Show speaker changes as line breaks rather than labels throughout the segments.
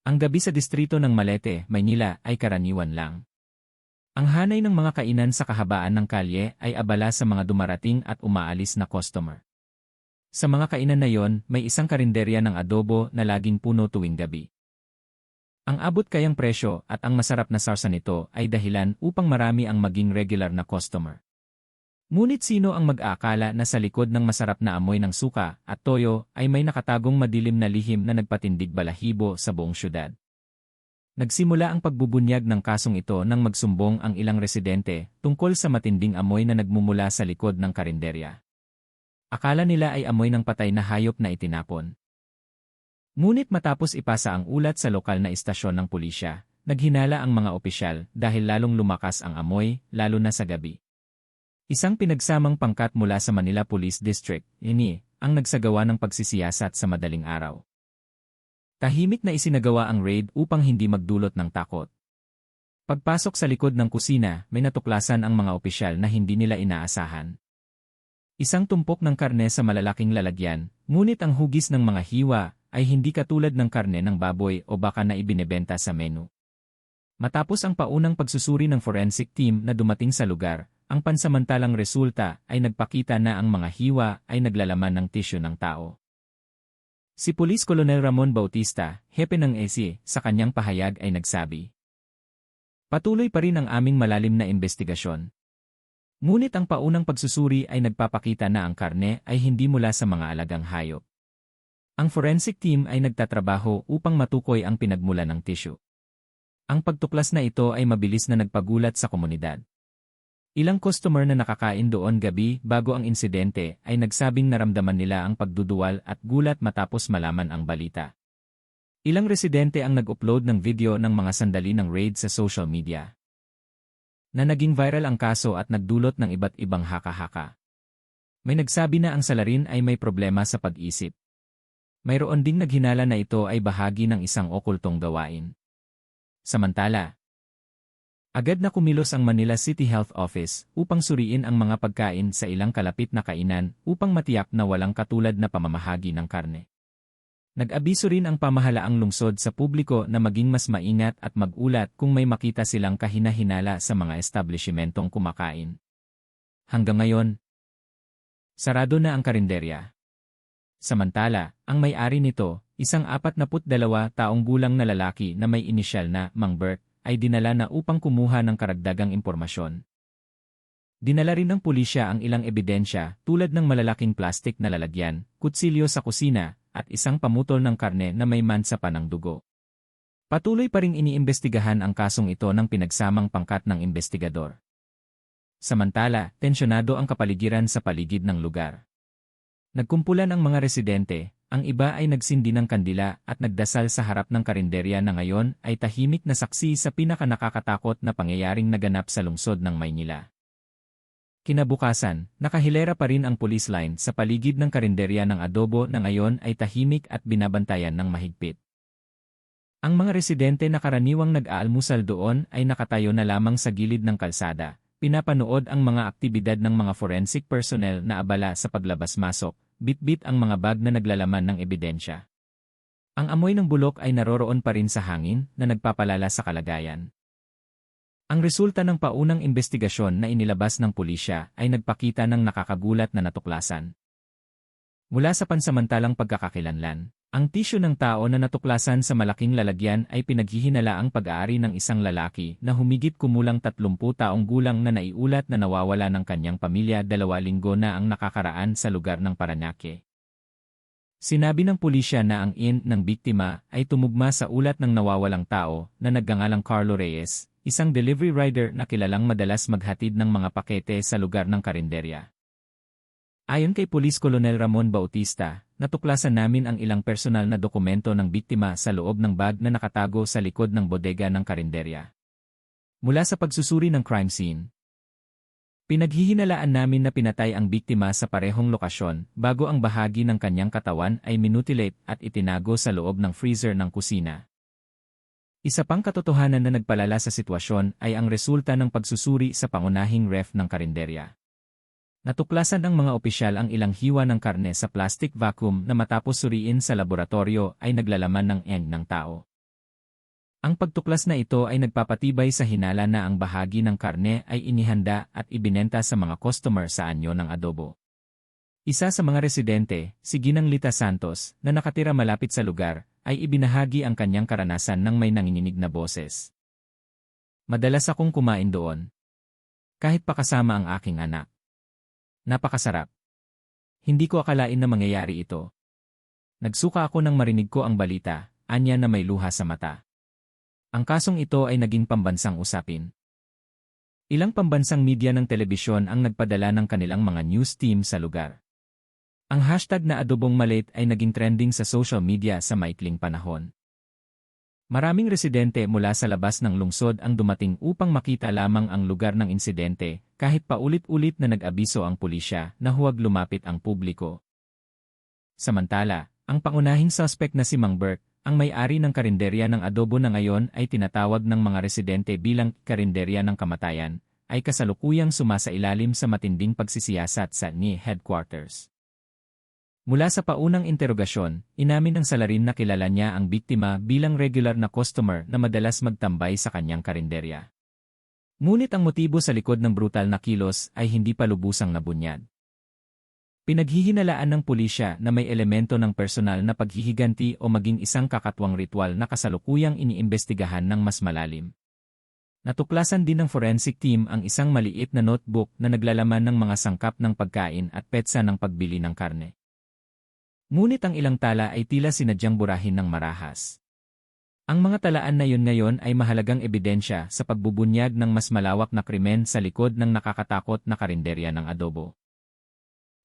Ang gabi sa distrito ng Malete, Maynila ay karaniwan lang. Ang hanay ng mga kainan sa kahabaan ng kalye ay abala sa mga dumarating at umaalis na customer. Sa mga kainan na yon, may isang karinderya ng adobo na laging puno tuwing gabi. Ang abot kayang presyo at ang masarap na sarsa nito ay dahilan upang marami ang maging regular na customer. Ngunit sino ang mag-aakala na sa likod ng masarap na amoy ng suka at toyo ay may nakatagong madilim na lihim na nagpatindig balahibo sa buong syudad? Nagsimula ang pagbubunyag ng kasong ito nang magsumbong ang ilang residente tungkol sa matinding amoy na nagmumula sa likod ng karinderya. Akala nila ay amoy ng patay na hayop na itinapon. Ngunit matapos ipasa ang ulat sa lokal na istasyon ng pulisya, naghinala ang mga opisyal dahil lalong lumakas ang amoy, lalo na sa gabi. Isang pinagsamang pangkat mula sa Manila Police District, ini, ang nagsagawa ng pagsisiyasat sa madaling araw. Tahimik na isinagawa ang raid upang hindi magdulot ng takot. Pagpasok sa likod ng kusina, may natuklasan ang mga opisyal na hindi nila inaasahan. Isang tumpok ng karne sa malalaking lalagyan, ngunit ang hugis ng mga hiwa ay hindi katulad ng karne ng baboy o baka na ibinebenta sa menu. Matapos ang paunang pagsusuri ng forensic team na dumating sa lugar, ang pansamantalang resulta ay nagpakita na ang mga hiwa ay naglalaman ng tisyo ng tao. Si Police Colonel Ramon Bautista, hepe ng ESI, sa kanyang pahayag ay nagsabi, "Patuloy pa rin ang aming malalim na investigasyon. Ngunit ang paunang pagsusuri ay nagpapakita na ang karne ay hindi mula sa mga alagang hayop. Ang forensic team ay nagtatrabaho upang matukoy ang pinagmulan ng tisyo. Ang pagtuklas na ito ay mabilis na nagpagulat sa komunidad. Ilang customer na nakakain doon gabi bago ang insidente ay nagsabing naramdaman nila ang pagduduwal at gulat matapos malaman ang balita. Ilang residente ang nag-upload ng video ng mga sandali ng raid sa social media. Na naging viral ang kaso at nagdulot ng iba't ibang haka-haka. May nagsabi na ang salarin ay may problema sa pag-isip. Mayroon ding naghinala na ito ay bahagi ng isang okultong gawain. Samantala, agad na kumilos ang Manila City Health Office upang suriin ang mga pagkain sa ilang kalapit na kainan upang matiyak na walang katulad na pamamahagi ng karne. Nag-abiso rin ang pamahalaang lungsod sa publiko na maging mas maingat at mag-ulat kung may makita silang kahina-hinala sa mga establishmentong kumakain. Hanggang ngayon, sarado na ang karinderya. Samantala, ang may-ari nito, isang 42 taong gulang na lalaki na may inisyal na Mang Bert, ay dinala na upang kumuha ng karagdagang impormasyon. Dinala rin ng pulisya ang ilang ebidensya tulad ng malalaking plastik na lalagyan, kutsilyo sa kusina, at isang pamutol ng karne na may mansa pa ng dugo. Patuloy pa ring iniimbestigahan ang kasong ito ng pinagsamang pangkat ng investigador. Samantala, tensyonado ang kapaligiran sa paligid ng lugar. Nagkumpulan ang mga residente, ang iba ay nagsindi ng kandila at nagdasal sa harap ng karinderya na ngayon ay tahimik na saksi sa pinakanakakatakot na pangyayaring naganap sa lungsod ng Maynila. Kinabukasan, nakahilera pa rin ang police line sa paligid ng karinderya ng adobo na ngayon ay tahimik at binabantayan ng mahigpit. Ang mga residente na karaniwang nag-aalmusal doon ay nakatayo na lamang sa gilid ng kalsada, pinapanood ang mga aktibidad ng mga forensic personnel na abala sa paglabas-masok, bit-bit ang mga bag na naglalaman ng ebidensya. Ang amoy ng bulok ay naroroon pa rin sa hangin na nagpapalala sa kalagayan. Ang resulta ng paunang investigasyon na inilabas ng pulisya ay nagpakita ng nakakagulat na natuklasan. Mula sa pansamantalang pagkakakilanlan, ang tisyo ng tao na natuklasan sa malaking lalagyan ay pinaghihinalaang pag-aari ng isang lalaki na humigit kumulang 30 taong gulang na naiulat na nawawala ng kanyang pamilya 2 linggo na ang nakakaraan sa lugar ng Parañaque. Sinabi ng pulisya na ang ng biktima ay tumugma sa ulat ng nawawalang tao na nagngangalang Carlo Reyes, isang delivery rider na kilalang madalas maghatid ng mga pakete sa lugar ng karinderya. Ayon kay Police Colonel Ramon Bautista, natuklasan namin ang ilang personal na dokumento ng biktima sa loob ng bag na nakatago sa likod ng bodega ng karinderya. Mula sa pagsusuri ng crime scene, pinaghihinalaan namin na pinatay ang biktima sa parehong lokasyon bago ang bahagi ng kanyang katawan ay minutilate at itinago sa loob ng freezer ng kusina. Isa pang katotohanan na nagpalala sa sitwasyon ay ang resulta ng pagsusuri sa pangunahing ref ng karinderya. Natuklasan ng mga opisyal ang ilang hiwa ng karne sa plastic vacuum na matapos suriin sa laboratorio ay naglalaman ng ng tao. Ang pagtuklas na ito ay nagpapatibay sa hinala na ang bahagi ng karne ay inihanda at ibinenta sa mga customer sa anyo ng adobo. Isa sa mga residente, si Ginang Lita Santos, na nakatira malapit sa lugar, ay ibinahagi ang kanyang karanasan ng may nanginginig na boses. Madalas akong kumain doon. Kahit pa kasama ang aking anak. Napakasarap. Hindi ko akalain na mangyayari ito. Nagsuka ako nang marinig ko ang balita, anya na may luha sa mata. Ang kasong ito ay naging pambansang usapin. Ilang pambansang media ng telebisyon ang nagpadala ng kanilang mga news team sa lugar. Ang hashtag na adobong maliit ay naging trending sa social media sa maikling panahon. Maraming residente mula sa labas ng lungsod ang dumating upang makita lamang ang lugar ng insidente, kahit paulit-ulit na nag-abiso ang pulisya na huwag lumapit ang publiko. Samantala, ang pangunahing suspect na si Mang Bert, ang may-ari ng karinderya ng adobo na ngayon ay tinatawag ng mga residente bilang karinderya ng kamatayan, ay kasalukuyang sumasailalim sa matinding pagsisiyasat sa NI headquarters. Mula sa paunang interogasyon, inamin ng salarin na kilala niya ang biktima bilang regular na customer na madalas magtambay sa kanyang karinderya. Ngunit ang motibo sa likod ng brutal na kilos ay hindi pa lubusang nabunyag. Pinaghihinalaan ng pulisya na may elemento ng personal na paghihiganti o maging isang kakatwang ritual na kasalukuyang iniimbestigahan ng mas malalim. Natuklasan din ng forensic team ang isang maliit na notebook na naglalaman ng mga sangkap ng pagkain at petsa ng pagbili ng karne. Ngunit ang ilang tala ay tila sinadyang burahin ng marahas. Ang mga talaan na yun ngayon ay mahalagang ebidensya sa pagbubunyag ng mas malawak na krimen sa likod ng nakakatakot na karinderya ng adobo.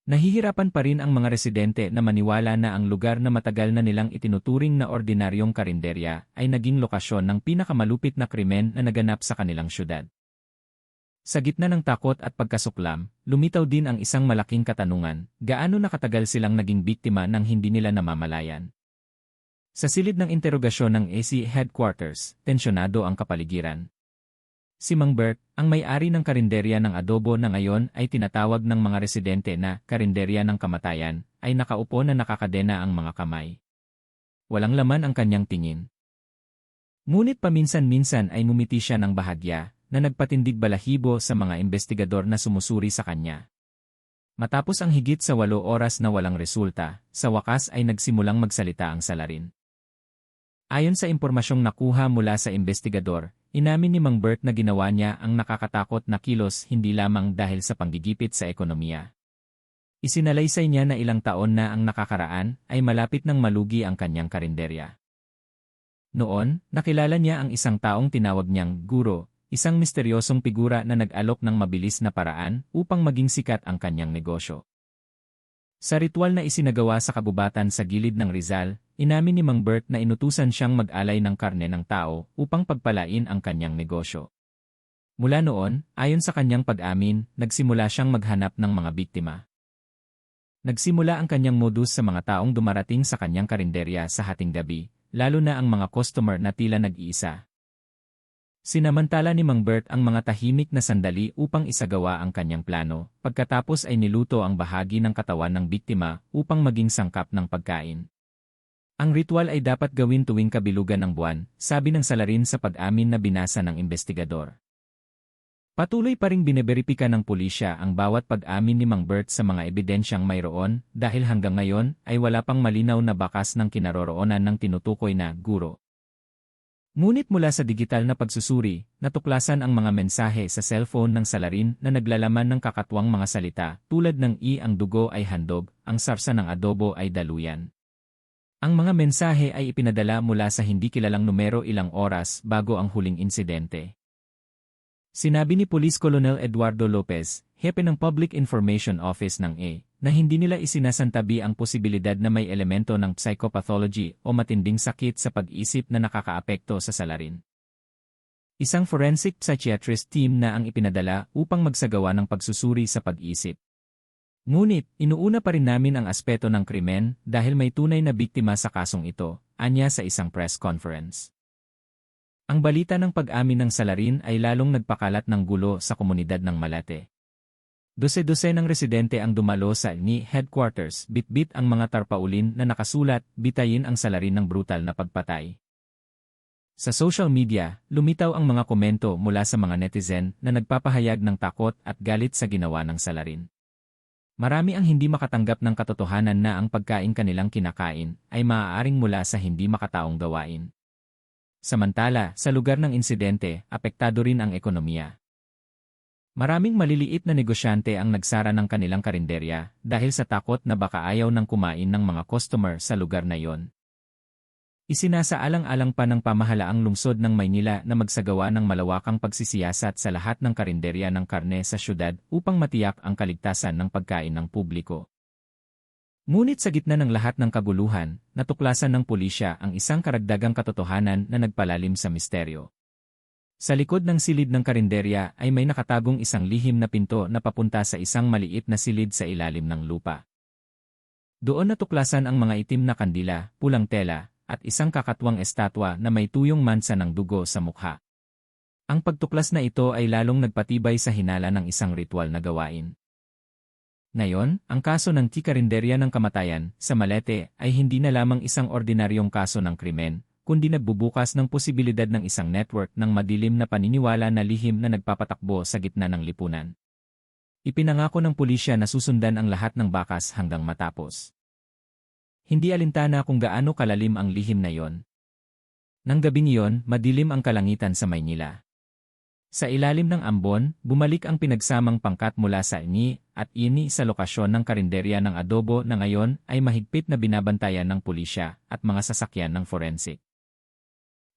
Nahihirapan pa rin ang mga residente na maniwala na ang lugar na matagal na nilang itinuturing na ordinaryong karinderya ay naging lokasyon ng pinakamalupit na krimen na naganap sa kanilang syudad. Sa gitna ng takot at pagkasuklam, lumitaw din ang isang malaking katanungan, gaano nakatagal silang naging biktima ng hindi nila namamalayan. Sa silid ng interogasyon ng AC headquarters, tensyonado ang kapaligiran. Si Mang Bert, ang may-ari ng karinderya ng adobo na ngayon ay tinatawag ng mga residente na karinderya ng kamatayan, ay nakaupo na nakakadena ang mga kamay. Walang laman ang kanyang tingin. Ngunit paminsan-minsan ay ngumiti siya ng bahagya, na nagpatindig balahibo sa mga investigador na sumusuri sa kanya. Matapos ang higit sa 8 oras na walang resulta, sa wakas ay nagsimulang magsalita ang salarin. Ayon sa impormasyong nakuha mula sa investigador, inamin ni Mang Bert na ginawa niya ang nakakatakot na kilos hindi lamang dahil sa panggigipit sa ekonomiya. Isinalaysay niya na ilang taon na ang nakakaraan ay malapit nang malugi ang kanyang karinderya. Noon, nakilala niya ang isang taong tinawag niyang guro, isang misteryosong figura na nag-alok ng mabilis na paraan upang maging sikat ang kanyang negosyo. Sa ritual na isinagawa sa kabubatan sa gilid ng Rizal, inamin ni Mang Bert na inutusan siyang mag-alay ng karne ng tao upang pagpalain ang kanyang negosyo. Mula noon, ayon sa kanyang pag-amin, nagsimula siyang maghanap ng mga biktima. Nagsimula ang kanyang modus sa mga taong dumarating sa kanyang karinderya sa hating gabi, lalo na ang mga customer na tila nag-iisa. Sinamantala ni Mang Bert ang mga tahimik na sandali upang isagawa ang kanyang plano, pagkatapos ay niluto ang bahagi ng katawan ng biktima upang maging sangkap ng pagkain. Ang ritual ay dapat gawin tuwing kabilugan ng buwan, sabi ng salarin sa pag-amin na binasa ng investigador. Patuloy pa ring bineberipika ng pulisya ang bawat pag-amin ni Mang Bert sa mga ebidensyang mayroon dahil hanggang ngayon ay wala pang malinaw na bakas ng kinaroroonan ng tinutukoy na guro. Ngunit mula sa digital na pagsusuri, natuklasan ang mga mensahe sa cellphone ng salarin na naglalaman ng kakatwang mga salita tulad ng ang dugo ay handog, ang sarsa ng adobo ay daluyan. Ang mga mensahe ay ipinadala mula sa hindi kilalang numero ilang oras bago ang huling insidente. Sinabi ni Police Colonel Eduardo Lopez, hepe ng Public Information Office ng na hindi nila isinasantabi ang posibilidad na may elemento ng psychopathology o matinding sakit sa pag-isip na nakakaapekto sa salarin. Isang forensic psychiatrist team na ang ipinadala upang magsagawa ng pagsusuri sa pag-isip. Ngunit, inuuna pa rin namin ang aspeto ng krimen dahil may tunay na biktima sa kasong ito, anya sa isang press conference. Ang balita ng pag-amin ng salarin ay lalong nagpakalat ng gulo sa komunidad ng Malate. Dose-dose ng residente ang dumalo sa NI headquarters, bit-bit ang mga tarpaulin na nakasulat, bitayin ang salarin ng brutal na pagpatay. Sa social media, lumitaw ang mga komento mula sa mga netizen na nagpapahayag ng takot at galit sa ginawa ng salarin. Marami ang hindi makatanggap ng katotohanan na ang pagkain kanilang kinakain ay maaaring mula sa hindi makataong gawain. Samantala, sa lugar ng insidente, apektado rin ang ekonomiya. Maraming maliliit na negosyante ang nagsara ng kanilang karinderya dahil sa takot na baka ayaw ng kumain ng mga customer sa lugar na yon. Isinasaalang-alang pa ng pamahalaang lungsod ng Maynila na magsagawa ng malawakang pagsisiyasat sa lahat ng karinderya ng karne sa syudad upang matiyak ang kaligtasan ng pagkain ng publiko. Ngunit sa gitna ng lahat ng kaguluhan, natuklasan ng pulisya ang isang karagdagang katotohanan na nagpalalim sa misteryo. Sa likod ng silid ng karinderya ay may nakatagong isang lihim na pinto na papunta sa isang maliit na silid sa ilalim ng lupa. Doon natuklasan ang mga itim na kandila, pulang tela, at isang kakatwang estatwa na may tuyong mansa ng dugo sa mukha. Ang pagtuklas na ito ay lalong nagpatibay sa hinala ng isang ritual na gawain. Ngayon, ang kaso ng karinderya ng kamatayan sa Malete ay hindi na lamang isang ordinaryong kaso ng krimen, kundi nagbubukas ng posibilidad ng isang network ng madilim na paniniwala na lihim na nagpapatakbo sa gitna ng lipunan. Ipinangako ng pulisya na susundan ang lahat ng bakas hanggang matapos. Hindi alintana kung gaano kalalim ang lihim na yon. Nang gabing iyon, madilim ang kalangitan sa Maynila. Sa ilalim ng ambon, bumalik ang pinagsamang pangkat mula sa ini at ini sa lokasyon ng karinderya ng adobo na ngayon ay mahigpit na binabantayan ng pulisya at mga sasakyan ng forensic.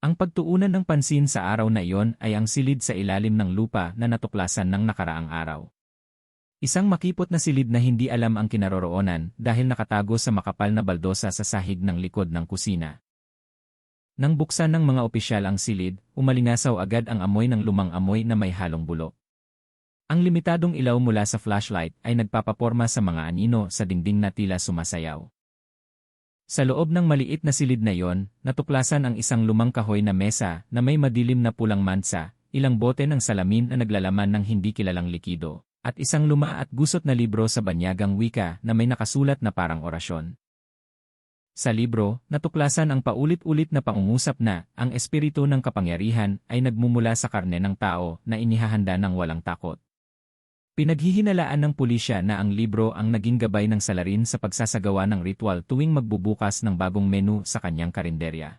Ang pagtuunan ng pansin sa araw na iyon ay ang silid sa ilalim ng lupa na natuklasan ng nakaraang araw. Isang makipot na silid na hindi alam ang kinaroroonan dahil nakatago sa makapal na baldosa sa sahig ng likod ng kusina. Nang buksan ng mga opisyal ang silid, umalingasaw agad ang amoy ng lumang amoy na may halong bulok. Ang limitadong ilaw mula sa flashlight ay nagpapaporma sa mga anino sa dingding na tila sumasayaw. Sa loob ng maliit na silid na iyon, natuklasan ang isang lumang kahoy na mesa na may madilim na pulang mansa, ilang bote ng salamin na naglalaman ng hindi kilalang likido, at isang luma at gusot na libro sa banyagang wika na may nakasulat na parang orasyon. Sa libro, natuklasan ang paulit-ulit na pangungusap na ang espiritu ng kapangyarihan ay nagmumula sa karne ng tao na inihahanda ng walang takot. Pinaghihinalaan ng pulisya na ang libro ang naging gabay ng salarin sa pagsasagawa ng ritual tuwing magbubukas ng bagong menu sa kanyang karinderya.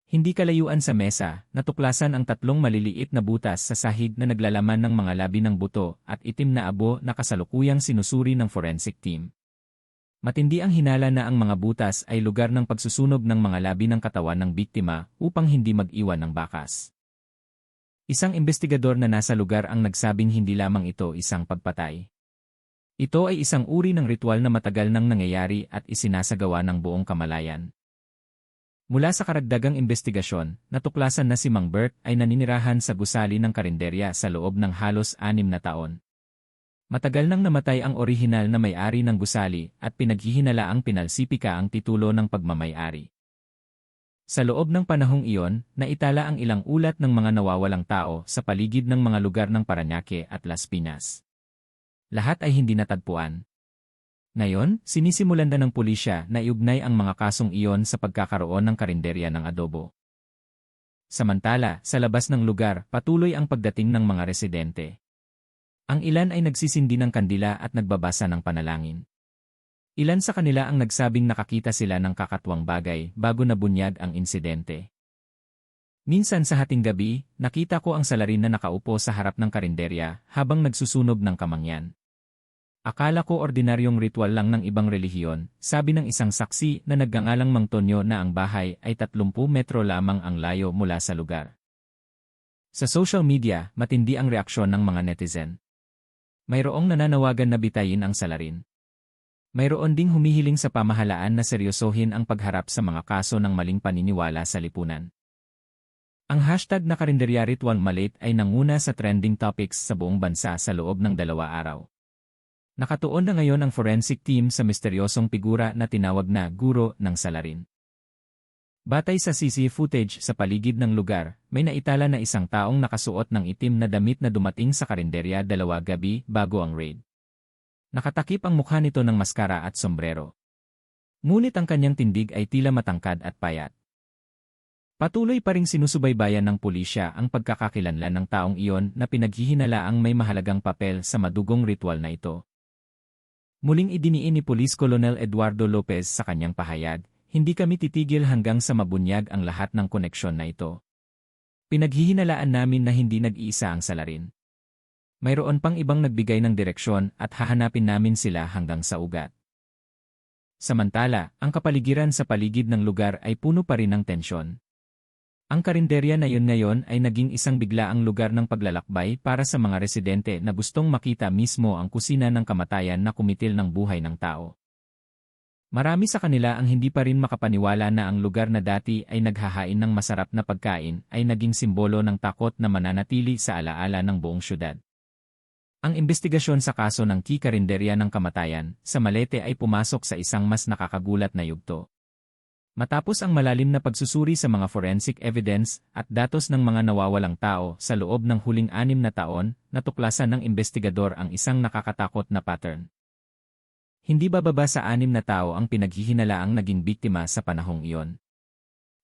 Hindi kalayuan sa mesa, natuklasan ang 3 maliliit na butas sa sahig na naglalaman ng mga labi ng buto at itim na abo na kasalukuyang sinusuri ng forensic team. Matindi ang hinala na ang mga butas ay lugar ng pagsusunog ng mga labi ng katawan ng biktima upang hindi mag-iwan ng bakas. Isang investigador na nasa lugar ang nagsabing hindi lamang ito isang pagpatay. Ito ay isang uri ng ritual na matagal nang nangyayari at isinasagawa ng buong kamalayan. Mula sa karagdagang investigasyon, natuklasan na si Mang Bert ay naninirahan sa gusali ng karinderya sa loob ng halos 6 na taon. Matagal nang namatay ang orihinal na may-ari ng gusali at pinaghihinalaang pinalsipika ang titulo ng pagmamay-ari. Sa loob ng panahong iyon, naitala ang ilang ulat ng mga nawawalang tao sa paligid ng mga lugar ng Parañaque at Las Piñas. Lahat ay hindi natagpuan. Ngayon, sinisimulan na ng pulisya na iugnay ang mga kasong iyon sa pagkakaroon ng karinderya ng adobo. Samantala, sa labas ng lugar, patuloy ang pagdating ng mga residente. Ang ilan ay nagsisindi ng kandila at nagbabasa ng panalangin. Ilan sa kanila ang nagsabing nakakita sila ng kakatwang bagay bago nabunyag ang insidente. Minsan sa hating gabi, nakita ko ang salarin na nakaupo sa harap ng karinderya habang nagsusunog ng kamangyan. Akala ko ordinaryong ritual lang ng ibang relihiyon, sabi ng isang saksi na nagngangalang Mang Tonyo na ang bahay ay 30 metro lamang ang layo mula sa lugar. Sa social media, matindi ang reaksyon ng mga netizen. Mayroong nananawagan na bitayin ang salarin. Mayroon ding humihiling sa pamahalaan na seryosohin ang pagharap sa mga kaso ng maling paniniwala sa lipunan. Ang hashtag na Karinderya Ritual Malate ay nanguna sa trending topics sa buong bansa sa loob ng 2 araw. Nakatuon na ngayon ang forensic team sa misteryosong figura na tinawag na Guro ng Salarin. Batay sa CCTV footage sa paligid ng lugar, may naitala na isang taong nakasuot ng itim na damit na dumating sa karinderya 2 gabi bago ang raid. Nakatakip ang mukha nito ng maskara at sombrero. Ngunit ang kanyang tindig ay tila matangkad at payat. Patuloy pa ring sinusubaybayan ng pulisya ang pagkakakilanlan ng taong iyon na pinaghihinalaang may mahalagang papel sa madugong ritual na ito. Muling idiniin ni Police Colonel Eduardo Lopez sa kanyang pahayag, "Hindi kami titigil hanggang sa mabunyag ang lahat ng koneksyon na ito. Pinaghihinalaan namin na hindi nag-iisa ang salarin. Mayroon pang ibang nagbigay ng direksyon at hahanapin namin sila hanggang sa ugat." Samantala, ang kapaligiran sa paligid ng lugar ay puno pa rin ng tensyon. Ang karinderya na yun ngayon ay naging isang biglaang lugar ng paglalakbay para sa mga residente na gustong makita mismo ang kusina ng kamatayan na kumitil ng buhay ng tao. Marami sa kanila ang hindi pa rin makapaniwala na ang lugar na dati ay naghahain ng masarap na pagkain ay naging simbolo ng takot na mananatili sa alaala ng buong syudad. Ang investigasyon sa kaso ng karinderya ng kamatayan sa Malete ay pumasok sa isang mas nakakagulat na yugto. Matapos ang malalim na pagsusuri sa mga forensic evidence at datos ng mga nawawalang tao sa loob ng huling 6 na taon, natuklasan ng investigador ang isang nakakatakot na pattern. Hindi bababa sa 6 na tao ang pinaghihinalaang naging biktima sa panahong iyon.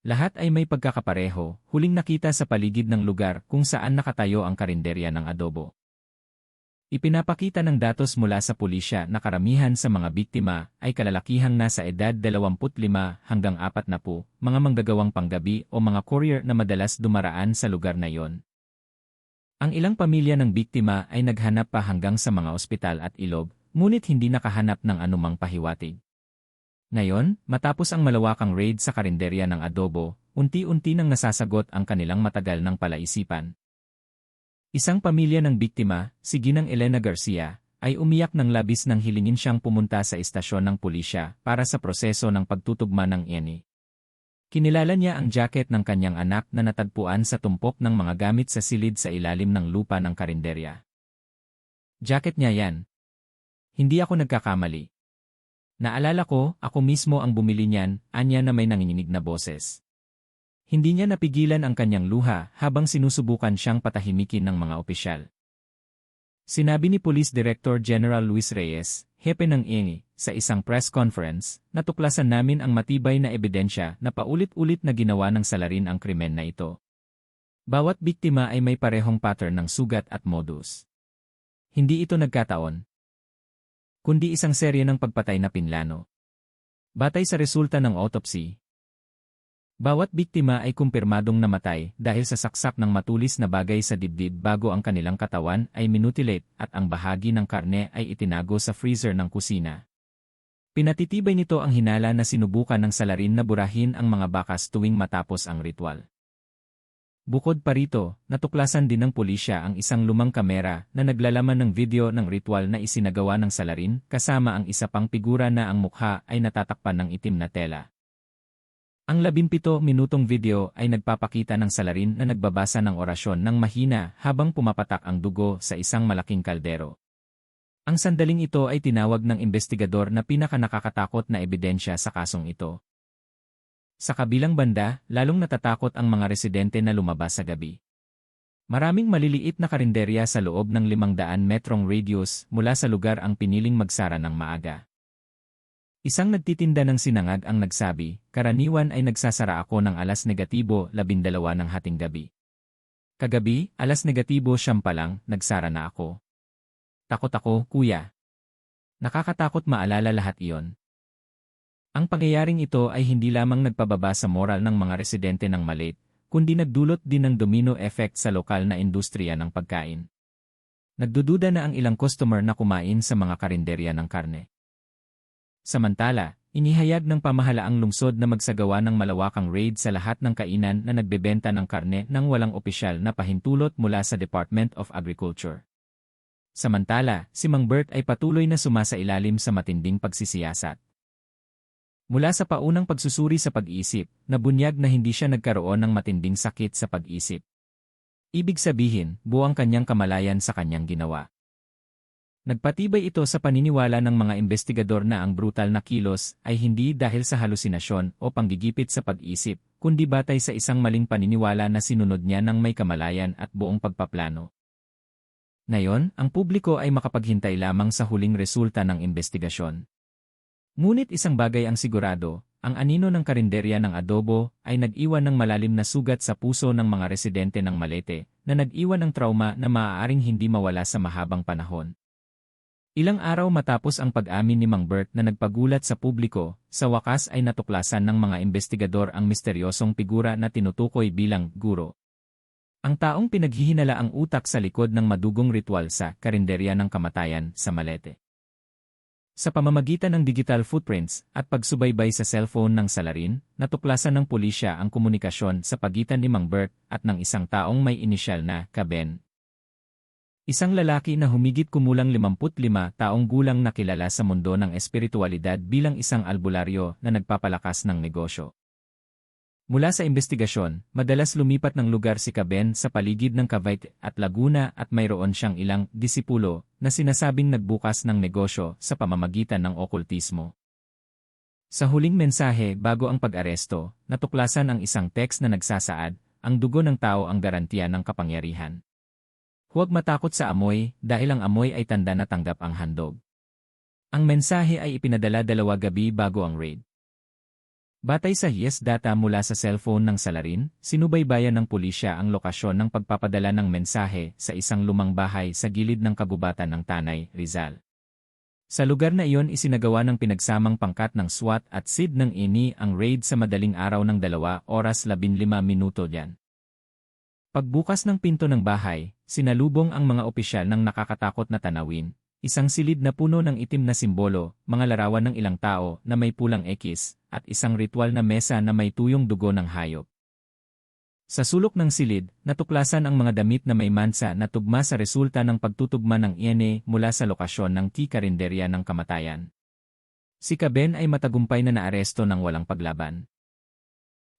Lahat ay may pagkakapareho, huling nakita sa paligid ng lugar kung saan nakatayo ang karinderya ng adobo. Ipinapakita ng datos mula sa pulisya na karamihan sa mga biktima ay kalalakihang nasa edad 25 hanggang 40, mga manggagawang panggabi o mga courier na madalas dumaraan sa lugar na iyon. Ang ilang pamilya ng biktima ay naghanap pa hanggang sa mga ospital at ilog, ngunit hindi nakahanap ng anumang pahiwatig. Ngayon, matapos ang malawakang raid sa karinderya ng adobo, unti-unti nang nasasagot ang kanilang matagal ng palaisipan. Isang pamilya ng biktima, si Ginang Elena Garcia, ay umiyak ng labis nang hilingin siyang pumunta sa istasyon ng pulisya para sa proseso ng pagtutugma ng ENI. Kinilala niya ang jacket ng kanyang anak na natagpuan sa tumpok ng mga gamit sa silid sa ilalim ng lupa ng karinderya. Jacket niya yan. Hindi ako nagkakamali. Naalala ko, ako mismo ang bumili niyan, anya na may nanginginig na boses. Hindi niya napigilan ang kanyang luha habang sinusubukan siyang patahimikin ng mga opisyal. Sinabi ni Police Director General Luis Reyes, hepe ng ENI, sa isang press conference, natuklasan namin ang matibay na ebidensya na paulit-ulit na ginawa ng salarin ang krimen na ito. Bawat biktima ay may parehong pattern ng sugat at modus. Hindi ito nagkataon, kundi isang serye ng pagpatay na pinlano. Batay sa resulta ng autopsy, bawat biktima ay kumpirmadong namatay dahil sa saksak ng matulis na bagay sa dibdib bago ang kanilang katawan ay minutilate at ang bahagi ng karne ay itinago sa freezer ng kusina. Pinatitibay nito ang hinala na sinubukan ng salarin na burahin ang mga bakas tuwing matapos ang ritual. Bukod pa rito, natuklasan din ng pulisya ang isang lumang kamera na naglalaman ng video ng ritual na isinagawa ng salarin kasama ang isa pang figura na ang mukha ay natatakpan ng itim na tela. Ang 17 minutong video ay nagpapakita ng salarin na nagbabasa ng orasyon ng mahina habang pumapatak ang dugo sa isang malaking kaldero. Ang sandaling ito ay tinawag ng investigador na pinakanakakatakot na ebidensya sa kasong ito. Sa kabilang banda, lalong natatakot ang mga residente na lumabas sa gabi. Maraming maliliit na karinderya sa loob ng 500 metrong radius mula sa lugar ang piniling magsara ng maaga. Isang nagtitinda ng sinangag ang nagsabi, karaniwan ay nagsasara ako ng 12:12 ng hating gabi. Kagabi, 12:9 pa lang, nagsara na ako. Takot ako, kuya. Nakakatakot maalala lahat iyon. Ang pangyayaring ito ay hindi lamang nagpababa sa moral ng mga residente ng Malate, kundi nagdulot din ng domino effect sa lokal na industriya ng pagkain. Nagdududa na ang ilang customer na kumain sa mga karinderya ng karne. Samantala, inihayag ng pamahalaang lungsod na magsagawa ng malawakang raid sa lahat ng kainan na nagbebenta ng karne nang walang opisyal na pahintulot mula sa Department of Agriculture. Samantala, si Mang Bert ay patuloy na sumasailalim sa matinding pagsisiyasat. Mula sa paunang pagsusuri sa pag-iisip, nabunyag na hindi siya nagkaroon ng matinding sakit sa pag-isip. Ibig sabihin, buwang kanyang kamalayan sa kanyang ginawa. Nagpatibay ito sa paniniwala ng mga investigador na ang brutal na kilos ay hindi dahil sa halusinasyon o panggigipit sa pag-isip, kundi batay sa isang maling paniniwala na sinunod niya ng may kamalayan at buong pagpaplano. Ngayon, ang publiko ay makapaghintay lamang sa huling resulta ng investigasyon. Ngunit isang bagay ang sigurado, ang anino ng karinderya ng adobo ay nag-iwan ng malalim na sugat sa puso ng mga residente ng Malete na nag-iwan ng trauma na maaaring hindi mawala sa mahabang panahon. Ilang araw matapos ang pag-amin ni Mang Bert na nagpagulat sa publiko, sa wakas ay natuklasan ng mga investigador ang misteryosong figura na tinutukoy bilang guro. Ang taong pinaghihinala ang utak sa likod ng madugong ritual sa karinderya ng kamatayan sa Malete. Sa pamamagitan ng digital footprints at pagsubaybay sa cellphone ng salarin, natuklasan ng pulisya ang komunikasyon sa pagitan ni Mang Bert at ng isang taong may inisyal na Caben. Isang lalaki na humigit kumulang 55 taong gulang na kilala sa mundo ng espiritualidad bilang isang albularyo na nagpapalakas ng negosyo. Mula sa investigasyon, madalas lumipat ng lugar si Caben sa paligid ng Cavite at Laguna at mayroon siyang ilang disipulo na sinasabing nagbukas ng negosyo sa pamamagitan ng okultismo. Sa huling mensahe bago ang pag-aresto, natuklasan ang isang text na nagsasaad, ang dugo ng tao ang garantiya ng kapangyarihan. Huwag matakot sa amoy dahil ang amoy ay tanda na tanggap ang handog. Ang mensahe ay ipinadala 2 gabi bago ang raid. Batay sa yes data mula sa cellphone ng salarin, sinubaybayan ng pulisya ang lokasyon ng pagpapadala ng mensahe sa isang lumang bahay sa gilid ng kagubatan ng Tanay, Rizal. Sa lugar na iyon isinagawa ng pinagsamang pangkat ng SWAT at SID ng INI ang raid sa madaling araw ng 2 oras 15 minuto diyan. Pagbukas ng pinto ng bahay, sinalubong ang mga opisyal ng nakakatakot na tanawin. Isang silid na puno ng itim na simbolo, mga larawan ng ilang tao na may pulang X, at isang ritual na mesa na may tuyong dugo ng hayop. Sa sulok ng silid, natuklasan ang mga damit na may mansa na tugma sa resulta ng pagtutugma ng DNA mula sa lokasyon ng karinderya ng kamatayan. Si Caben ay matagumpay na naaresto ng walang paglaban.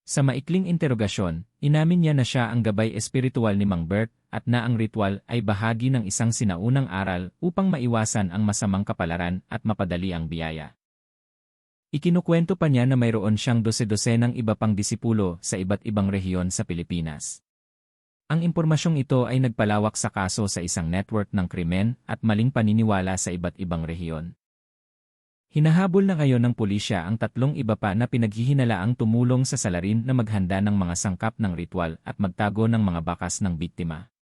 Sa maikling interogasyon, inamin niya na siya ang gabay espiritual ni Mang Bert at na ang ritual ay bahagi ng isang sinaunang aral upang maiwasan ang masamang kapalaran at mapadali ang biyaya. Ikinukwento pa niya na mayroon siyang 12 iba pang disipulo sa iba't ibang rehiyon sa Pilipinas. Ang impormasyong ito ay nagpalawak sa kaso sa isang network ng krimen at maling paniniwala sa iba't ibang rehiyon. Hinahabol na ngayon ng pulisya ang 3 iba pa na pinaghihinalaang tumulong sa salarin na maghanda ng mga sangkap ng ritual at magtago ng mga bakas ng biktima.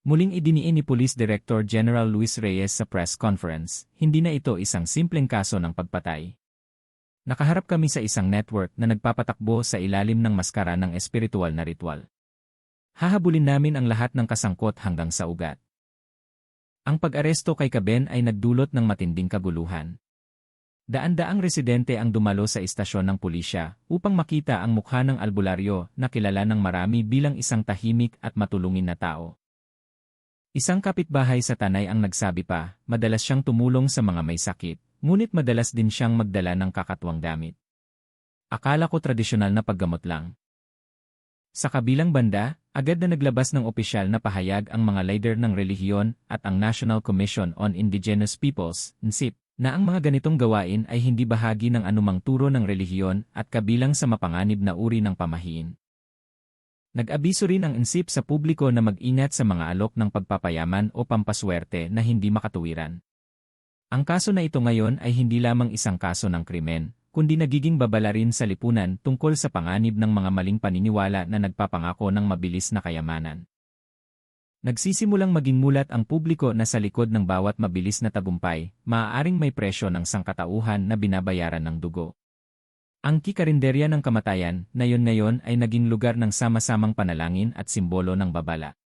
Muling idiniin ni Police Director General Luis Reyes sa press conference, hindi na ito isang simpleng kaso ng pagpatay. Nakaharap kami sa isang network na nagpapatakbo sa ilalim ng maskara ng espiritual na ritual. Hahabulin namin ang lahat ng kasangkot hanggang sa ugat. Ang pag-aresto kay Caben ay nagdulot ng matinding kaguluhan. Daan-daang residente ang dumalo sa istasyon ng pulisya upang makita ang mukha ng albularyo na kilala ng marami bilang isang tahimik at matulungin na tao. Isang kapitbahay sa Tanay ang nagsabi pa, madalas siyang tumulong sa mga may sakit, ngunit madalas din siyang magdala ng kakatwang damit. Akala ko tradisyonal na paggamot lang. Sa kabilang banda, agad na naglabas ng opisyal na pahayag ang mga leader ng relihiyon at ang National Commission on Indigenous Peoples, NCIP, na ang mga ganitong gawain ay hindi bahagi ng anumang turo ng relihiyon at kabilang sa mapanganib na uri ng pamahiin. Nag-abiso rin ang NCIP sa publiko na mag-ingat sa mga alok ng pagpapayaman o pampaswerte na hindi makatuwiran. Ang kaso na ito ngayon ay hindi lamang isang kaso ng krimen, kundi nagiging babala rin sa lipunan tungkol sa panganib ng mga maling paniniwala na nagpapangako ng mabilis na kayamanan. Nagsisimulang maging mulat ang publiko na sa likod ng bawat mabilis na tagumpay, maaaring may presyo ng sangkatauhan na binabayaran ng dugo. Ang karinderya ng kamatayan, ngayon ay naging lugar ng sama-samang panalangin at simbolo ng babala.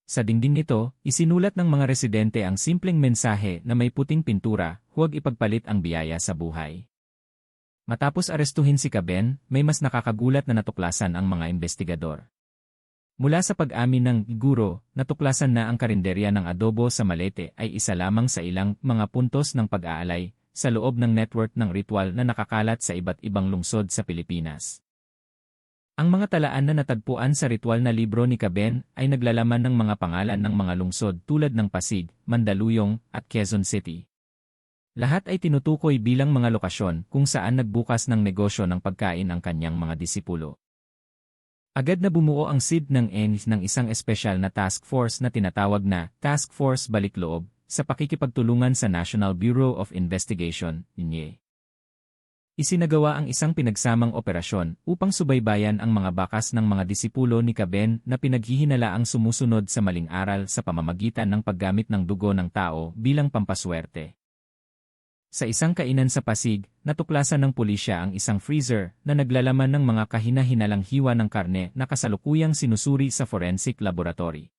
Sa dingding nito, isinulat ng mga residente ang simpleng mensahe na may puting pintura, huwag ipagpalit ang biyaya sa buhay. Matapos arestuhin si Caben, may mas nakakagulat na natuklasan ang mga investigador. Mula sa pag-amin ng guro, natuklasan na ang karinderya ng adobo sa Malete ay isa lamang sa ilang mga puntos ng pag-aalay sa loob ng network ng ritual na nakakalat sa iba't ibang lungsod sa Pilipinas. Ang mga talaan na natagpuan sa ritual na libro ni Caben ay naglalaman ng mga pangalan ng mga lungsod tulad ng Pasig, Mandaluyong, at Quezon City. Lahat ay tinutukoy bilang mga lokasyon kung saan nagbukas ng negosyo ng pagkain ang kanyang mga disipulo. Agad na bumuo ang SID ng ENS ng isang espesyal na task force na tinatawag na Task Force Balikloob sa pakikipagtulungan sa National Bureau of Investigation, NIE. Isinagawa ang isang pinagsamang operasyon upang subaybayan ang mga bakas ng mga disipulo ni Caben na pinaghihinalaang sumusunod sa maling aral sa pamamagitan ng paggamit ng dugo ng tao bilang pampaswerte. Sa isang kainan sa Pasig, natuklasan ng pulisya ang isang freezer na naglalaman ng mga kahina-hinalang hiwa ng karne na kasalukuyang sinusuri sa forensic laboratory.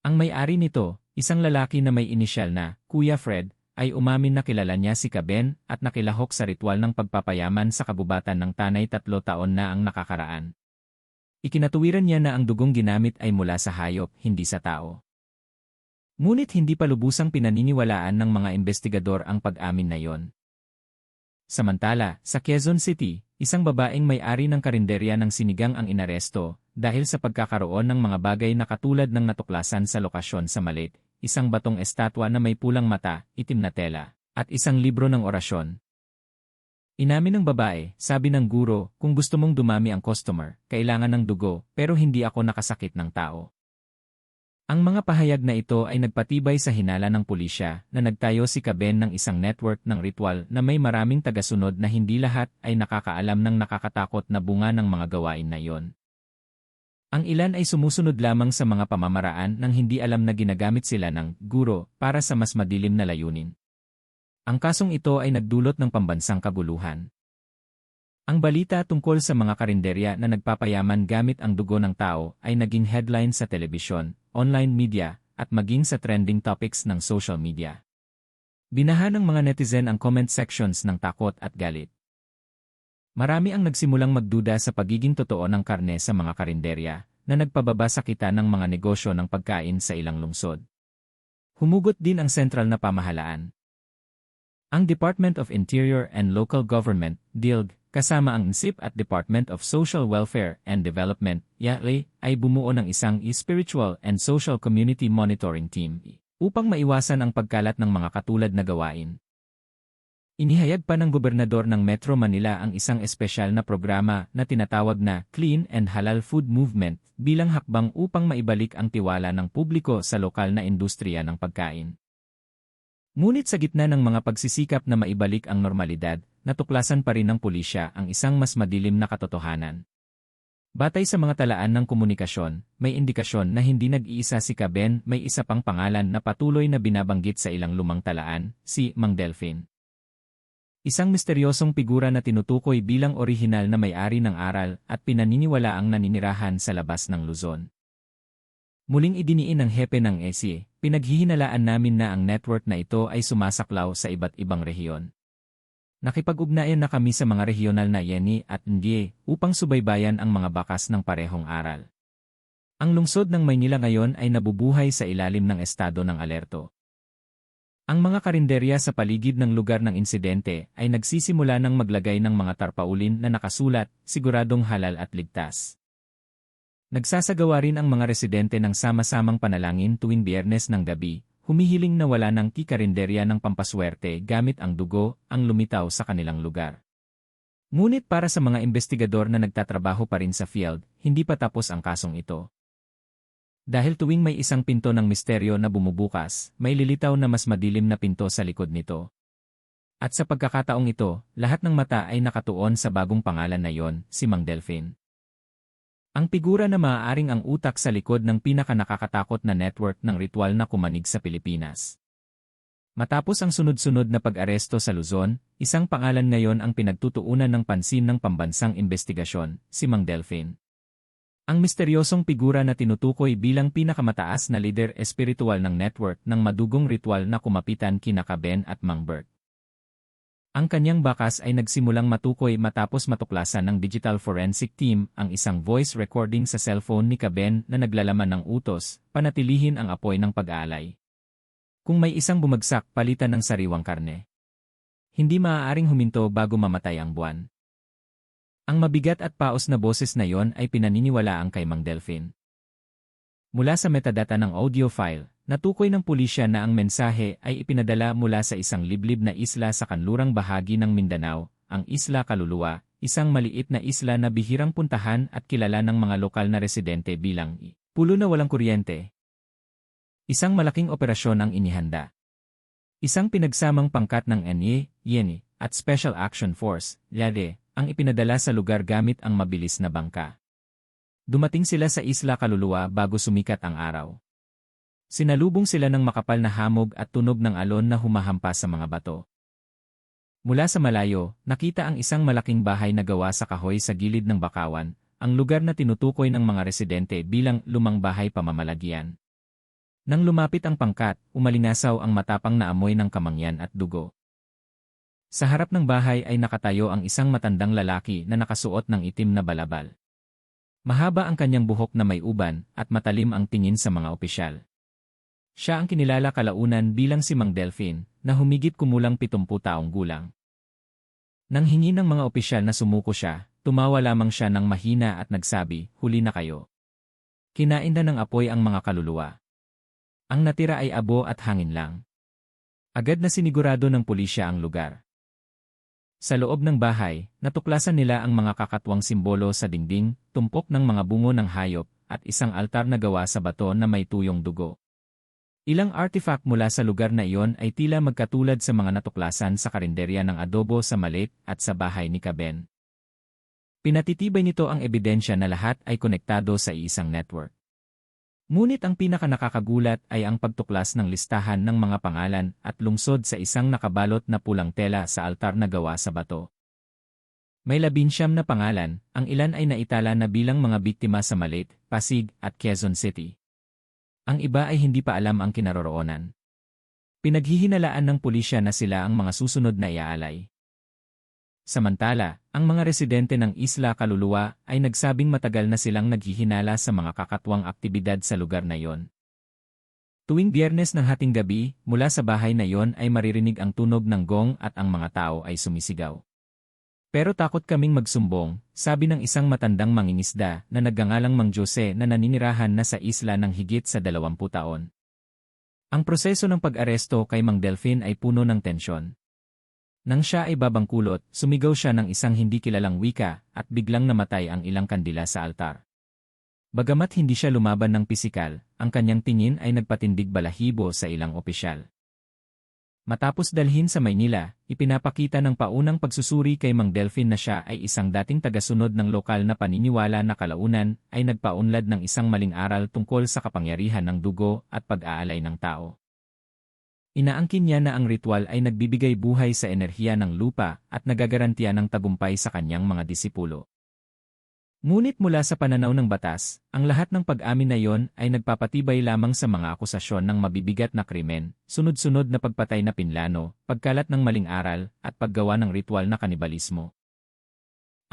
Ang may-ari nito, isang lalaki na may inisyal na Kuya Fred, ay umamin na kilala niya si Caben at nakilahok sa ritual ng pagpapayaman sa kabubatan ng tanay 3 taon na ang nakakaraan. Ikinatuwiran niya na ang dugong ginamit ay mula sa hayop, hindi sa tao. Ngunit hindi pa lubusang pinaniniwalaan ng mga investigador ang pag-amin na iyon. Samantala, sa Quezon City, isang babaeng may-ari ng karinderya ng sinigang ang inaresto dahil sa pagkakaroon ng mga bagay na katulad ng natuklasan sa lokasyon sa Malit, isang batong estatwa na may pulang mata, itim na tela, at isang libro ng orasyon. Inamin ng babae, sabi ng guro, kung gusto mong dumami ang customer, kailangan ng dugo, pero hindi ako nakasakit ng tao. Ang mga pahayag na ito ay nagpatibay sa hinala ng pulisya na nagtayo si Caben ng isang network ng ritual na may maraming tagasunod na hindi lahat ay nakakaalam ng nakakatakot na bunga ng mga gawain na iyon. Ang ilan ay sumusunod lamang sa mga pamamaraan nang hindi alam na ginagamit sila ng guro para sa mas madilim na layunin. Ang kasong ito ay nagdulot ng pambansang kaguluhan. Ang balita tungkol sa mga karinderya na nagpapayaman gamit ang dugo ng tao ay naging headline sa telebisyon, online media, at maging sa trending topics ng social media. Binaha ng mga netizen ang comment sections ng takot at galit. Marami ang nagsimulang magduda sa pagiging totoo ng karne sa mga karinderya na nagpababa sa kita ng mga negosyo ng pagkain sa ilang lungsod. Humugot din ang sentral na pamahalaan. Ang Department of Interior and Local Government, DILG, kasama ang NSIP at Department of Social Welfare and Development, YALE, ay bumuo ng isang spiritual and social community monitoring team upang maiwasan ang pagkalat ng mga katulad na gawain. Inihayag pa ng gobernador ng Metro Manila ang isang espesyal na programa na tinatawag na Clean and Halal Food Movement bilang hakbang upang maibalik ang tiwala ng publiko sa lokal na industriya ng pagkain. Ngunit sa gitna ng mga pagsisikap na maibalik ang normalidad, natuklasan pa rin ng pulisya ang isang mas madilim na katotohanan. Batay sa mga talaan ng komunikasyon, may indikasyon na hindi nag-iisa si Caben, may isa pang pangalan na patuloy na binabanggit sa ilang lumang talaan, si Mang Delfin. Isang misteryosong figura na tinutukoy bilang orihinal na may-ari ng aral at pinaniniwalaang naninirahan sa labas ng Luzon. Muling idiniin ng hepe ng ESI, pinaghihinalaan namin na ang network na ito ay sumasaklaw sa iba't ibang rehiyon. Nakipag-ugnayan na kami sa mga rehiyonal na YENI at NDIE upang subaybayan ang mga bakas ng parehong aral. Ang lungsod ng Maynila ngayon ay nabubuhay sa ilalim ng estado ng alerto. Ang mga karinderya sa paligid ng lugar ng insidente ay nagsisimula ng maglagay ng mga tarpaulin na nakasulat, siguradong halal at ligtas. Nagsasagawa rin ang mga residente ng sama-samang panalangin tuwing Biyernes ng gabi, humihiling na wala ng karinderya ng pampaswerte gamit ang dugo ang lumitaw sa kanilang lugar. Ngunit para sa mga investigador na nagtatrabaho pa rin sa field, hindi pa tapos ang kasong ito. Dahil tuwing may isang pinto ng misteryo na bumubukas, may lilitaw na mas madilim na pinto sa likod nito. At sa pagkakataong ito, lahat ng mata ay nakatuon sa bagong pangalan na yon, si Mang Delfin. Ang figura na maaaring ang utak sa likod ng pinakanakakatakot na network ng ritual na kumanig sa Pilipinas. Matapos ang sunod-sunod na pag-aresto sa Luzon, isang pangalan ngayon ang pinagtutuunan ng pansin ng pambansang investigasyon, si Mang Delfin. Ang misteryosong figura na tinutukoy bilang pinakamataas na lider espiritual ng network ng madugong ritual na kumapitan kina Caben at Mang Bert. Ang kanyang bakas ay nagsimulang matukoy matapos matuklasan ng digital forensic team ang isang voice recording sa cellphone ni Caben na naglalaman ng utos, panatilihin ang apoy ng pag-aalay. Kung may isang bumagsak, palitan ng sariwang karne. Hindi maaaring huminto bago mamatay ang buwan. Ang mabigat at paos na boses na yon ay pinaniniwalaang kay Mang Delfin. Mula sa metadata ng audio file, natukoy ng pulisya na ang mensahe ay ipinadala mula sa isang liblib na isla sa kanlurang bahagi ng Mindanao, ang Isla Kaluluwa, isang maliit na isla na bihirang puntahan at kilala ng mga lokal na residente bilang pulo na walang kuryente. Isang malaking operasyon ang inihanda. Isang pinagsamang pangkat ng NIE, YENI, at Special Action Force, LADE, ang ipinadala sa lugar gamit ang mabilis na bangka. Dumating sila sa Isla Kaluluwa bago sumikat ang araw. Sinalubong sila ng makapal na hamog at tunog ng alon na humahampas sa mga bato. Mula sa malayo, nakita ang isang malaking bahay na gawa sa kahoy sa gilid ng bakawan, ang lugar na tinutukoy ng mga residente bilang lumang bahay pamamalagyan. Nang lumapit ang pangkat, umalingasaw ang matapang na amoy ng kamangyan at dugo. Sa harap ng bahay ay nakatayo ang isang matandang lalaki na nakasuot ng itim na balabal. Mahaba ang kanyang buhok na may uban at matalim ang tingin sa mga opisyal. Siya ang kinilala kalaunan bilang si Mang Delfin, na humigit kumulang 70 taong gulang. Nang hingi ng mga opisyal na sumuko siya, tumawa lamang siya ng mahina at nagsabi, "Huli na kayo." Kinain na ng apoy ang mga kaluluwa. Ang natira ay abo at hangin lang. Agad na sinigurado ng pulisya ang lugar. Sa loob ng bahay, natuklasan nila ang mga kakatwang simbolo sa dingding, tumpok ng mga bungo ng hayop, at isang altar na gawa sa bato na may tuyong dugo. Ilang artifact mula sa lugar na iyon ay tila magkatulad sa mga natuklasan sa karinderya ng adobo sa Malate at sa bahay ni Caben. Pinatitibay nito ang ebidensya na lahat ay konektado sa isang network. Ngunit ang pinakanakakagulat ay ang pagtuklas ng listahan ng mga pangalan at lungsod sa isang nakabalot na pulang tela sa altar na gawa sa bato. May 19 na pangalan, ang ilan ay naitala na bilang mga biktima sa Malate, Pasig at Quezon City. Ang iba ay hindi pa alam ang kinaroroonan. Pinaghihinalaan ng pulisya na sila ang mga susunod na iaalay. Samantala, ang mga residente ng Isla Kaluluwa ay nagsabing matagal na silang naghihinala sa mga kakatwang aktibidad sa lugar na iyon. Tuwing Biyernes ng hating gabi, mula sa bahay na iyon ay maririnig ang tunog ng gong at ang mga tao ay sumisigaw. Pero takot kaming magsumbong, sabi ng isang matandang mangingisda na nagngangalang Mang Jose na naninirahan na sa isla ng higit sa 20 taon. Ang proseso ng pag-aresto kay Mang Delfin ay puno ng tensyon. Nang siya ay babangkulot, sumigaw siya ng isang hindi kilalang wika at biglang namatay ang ilang kandila sa altar. Bagamat hindi siya lumaban ng pisikal, ang kanyang tingin ay nagpatindig balahibo sa ilang opisyal. Matapos dalhin sa Maynila, ipinapakita ng paunang pagsusuri kay Mang Delfin na siya ay isang dating tagasunod ng lokal na paniniwala na kalaunan ay nagpaunlad ng isang maling aral tungkol sa kapangyarihan ng dugo at pag-aalay ng tao. Inaangkin niya na ang ritual ay nagbibigay buhay sa enerhiya ng lupa at nagagarantiya ng tagumpay sa kanyang mga disipulo. Ngunit mula sa pananaw ng batas, ang lahat ng pag-amin na iyon ay nagpapatibay lamang sa mga akusasyon ng mabibigat na krimen, sunod-sunod na pagpatay na pinlano, pagkalat ng maling aral, at paggawa ng ritual na kanibalismo.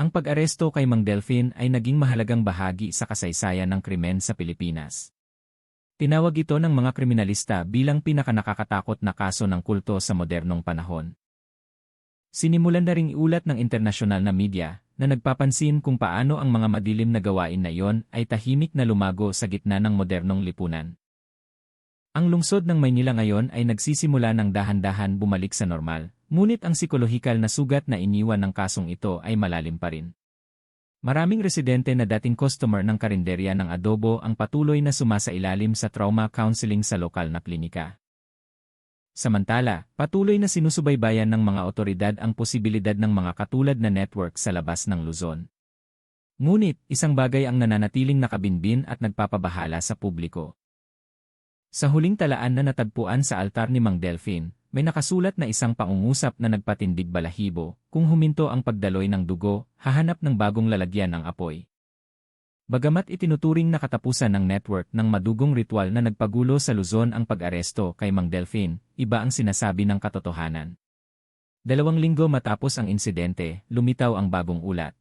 Ang pag-aresto kay Mang Delfin ay naging mahalagang bahagi sa kasaysayan ng krimen sa Pilipinas. Tinawag ito ng mga kriminalista bilang pinakanakakatakot na kaso ng kulto sa modernong panahon. Sinimulan na ring iulat ng internasyonal na media na nagpapansin kung paano ang mga madilim na gawain na iyon ay tahimik na lumago sa gitna ng modernong lipunan. Ang lungsod ng Maynila ngayon ay nagsisimula ng dahan-dahan bumalik sa normal, ngunit ang psikolohikal na sugat na iniwan ng kasong ito ay malalim pa rin. Maraming residente na dating customer ng karinderya ng adobo ang patuloy na sumasailalim sa trauma counseling sa lokal na klinika. Samantala, patuloy na sinusubaybayan ng mga otoridad ang posibilidad ng mga katulad na network sa labas ng Luzon. Ngunit, isang bagay ang nananatiling nakabinbin at nagpapabahala sa publiko. Sa huling talaan na natagpuan sa altar ni Mang Delfin, may nakasulat na isang pangungusap na nagpatindig balahibo, kung huminto ang pagdaloy ng dugo, hahanap ng bagong lalagyan ng apoy. Bagamat itinuturing na katapusan ng network ng madugong ritual na nagpagulo sa Luzon ang pag-aresto kay Mang Delfin, iba ang sinasabi ng katotohanan. 2 linggo matapos ang insidente, lumitaw ang bagong ulat.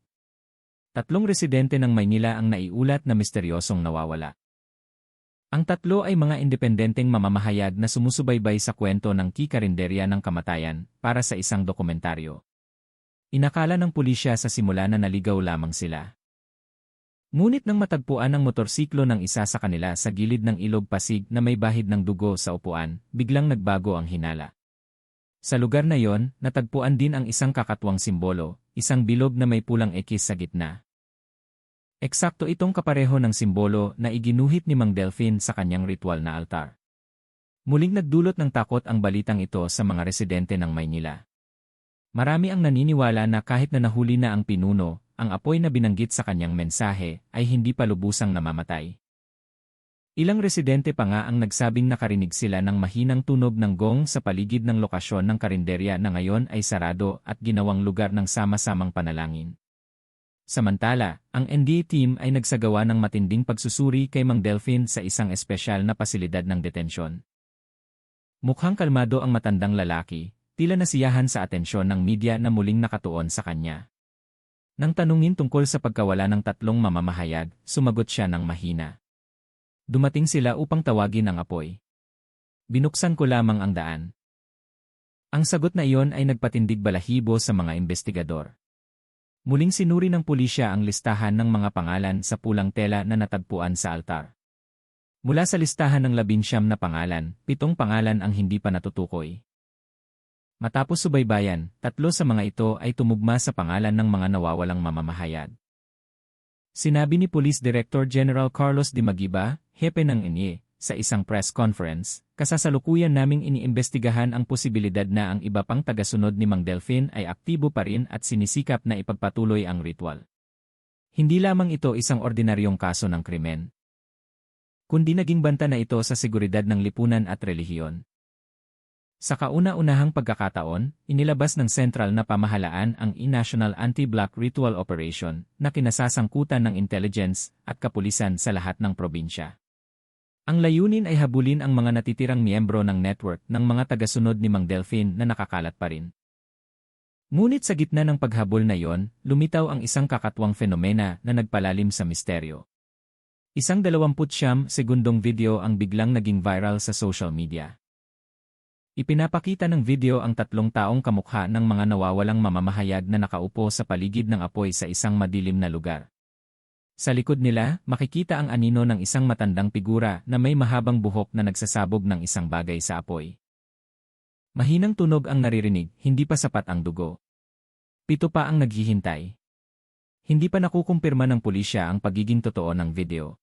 3 residente ng Maynila ang naiulat na misteryosong nawawala. Ang 3 ay mga independenteng mamamahayag na sumusubaybay sa kwento ng karinderya ng kamatayan para sa isang dokumentaryo. Inakala ng pulisya sa simula na naligaw lamang sila. Ngunit nang matagpuan ang motorsiklo ng isa sa kanila sa gilid ng ilog Pasig na may bahid ng dugo sa upuan, biglang nagbago ang hinala. Sa lugar na yon, natagpuan din ang isang kakatwang simbolo, isang bilog na may pulang ekis sa gitna. Eksakto itong kapareho ng simbolo na iginuhit ni Mang Delfin sa kanyang ritual na altar. Muling nagdulot ng takot ang balitang ito sa mga residente ng Maynila. Marami ang naniniwala na kahit na nahuli na ang pinuno, ang apoy na binanggit sa kanyang mensahe ay hindi pa lubusang namamatay. Ilang residente pa nga ang nagsabing nakarinig sila ng mahinang tunog ng gong sa paligid ng lokasyon ng karinderya na ngayon ay sarado at ginawang lugar ng sama-samang panalangin. Samantala, ang NDA team ay nagsagawa ng matinding pagsusuri kay Mang Delfin sa isang espesyal na pasilidad ng detensyon. Mukhang kalmado ang matandang lalaki, tila nasiyahan sa atensyon ng media na muling nakatuon sa kanya. Nang tanungin tungkol sa pagkawala ng tatlong mamamahayag, sumagot siya ng mahina. Dumating sila upang tawagin ang apoy. Binuksan ko lamang ang daan. Ang sagot na iyon ay nagpatindig balahibo sa mga investigador. Muling sinuri ng pulisya ang listahan ng mga pangalan sa pulang tela na natagpuan sa altar. Mula sa listahan ng 19 na pangalan, 7 pangalan ang hindi pa natutukoy. Matapos subaybayan, 3 sa mga ito ay tumugma sa pangalan ng mga nawawalang mamamahayag. Sinabi ni Police Director General Carlos D. Magiba, hepe ng NIE, sa isang press conference, kasasalukuyan naming iniimbestigahan ang posibilidad na ang iba pang tagasunod ni Mang Delfin ay aktibo pa rin at sinisikap na ipagpatuloy ang ritual. Hindi lamang ito isang ordinaryong kaso ng krimen, kundi naging banta na ito sa seguridad ng lipunan at relihiyon. Sa kauna-unahang pagkakataon, inilabas ng sentral na pamahalaan ang National Anti-Black Ritual Operation na kinasasangkutan ng intelligence at kapulisan sa lahat ng probinsya. Ang layunin ay habulin ang mga natitirang miyembro ng network ng mga tagasunod ni Mang Delfin na nakakalat pa rin. Ngunit sa gitna ng paghabol na iyon, lumitaw ang isang kakatwang fenomena na nagpalalim sa misteryo. Isang 29 segundong video ang biglang naging viral sa social media. Ipinapakita ng video ang 3 taong kamukha ng mga nawawalang mamamahayag na nakaupo sa paligid ng apoy sa isang madilim na lugar. Sa likod nila, makikita ang anino ng isang matandang figura na may mahabang buhok na nagsasabog ng isang bagay sa apoy. Mahinang tunog ang naririnig, hindi pa sapat ang dugo. 7 pa ang naghihintay. Hindi pa nakukumpirma ng pulisya ang pagiging totoo ng video.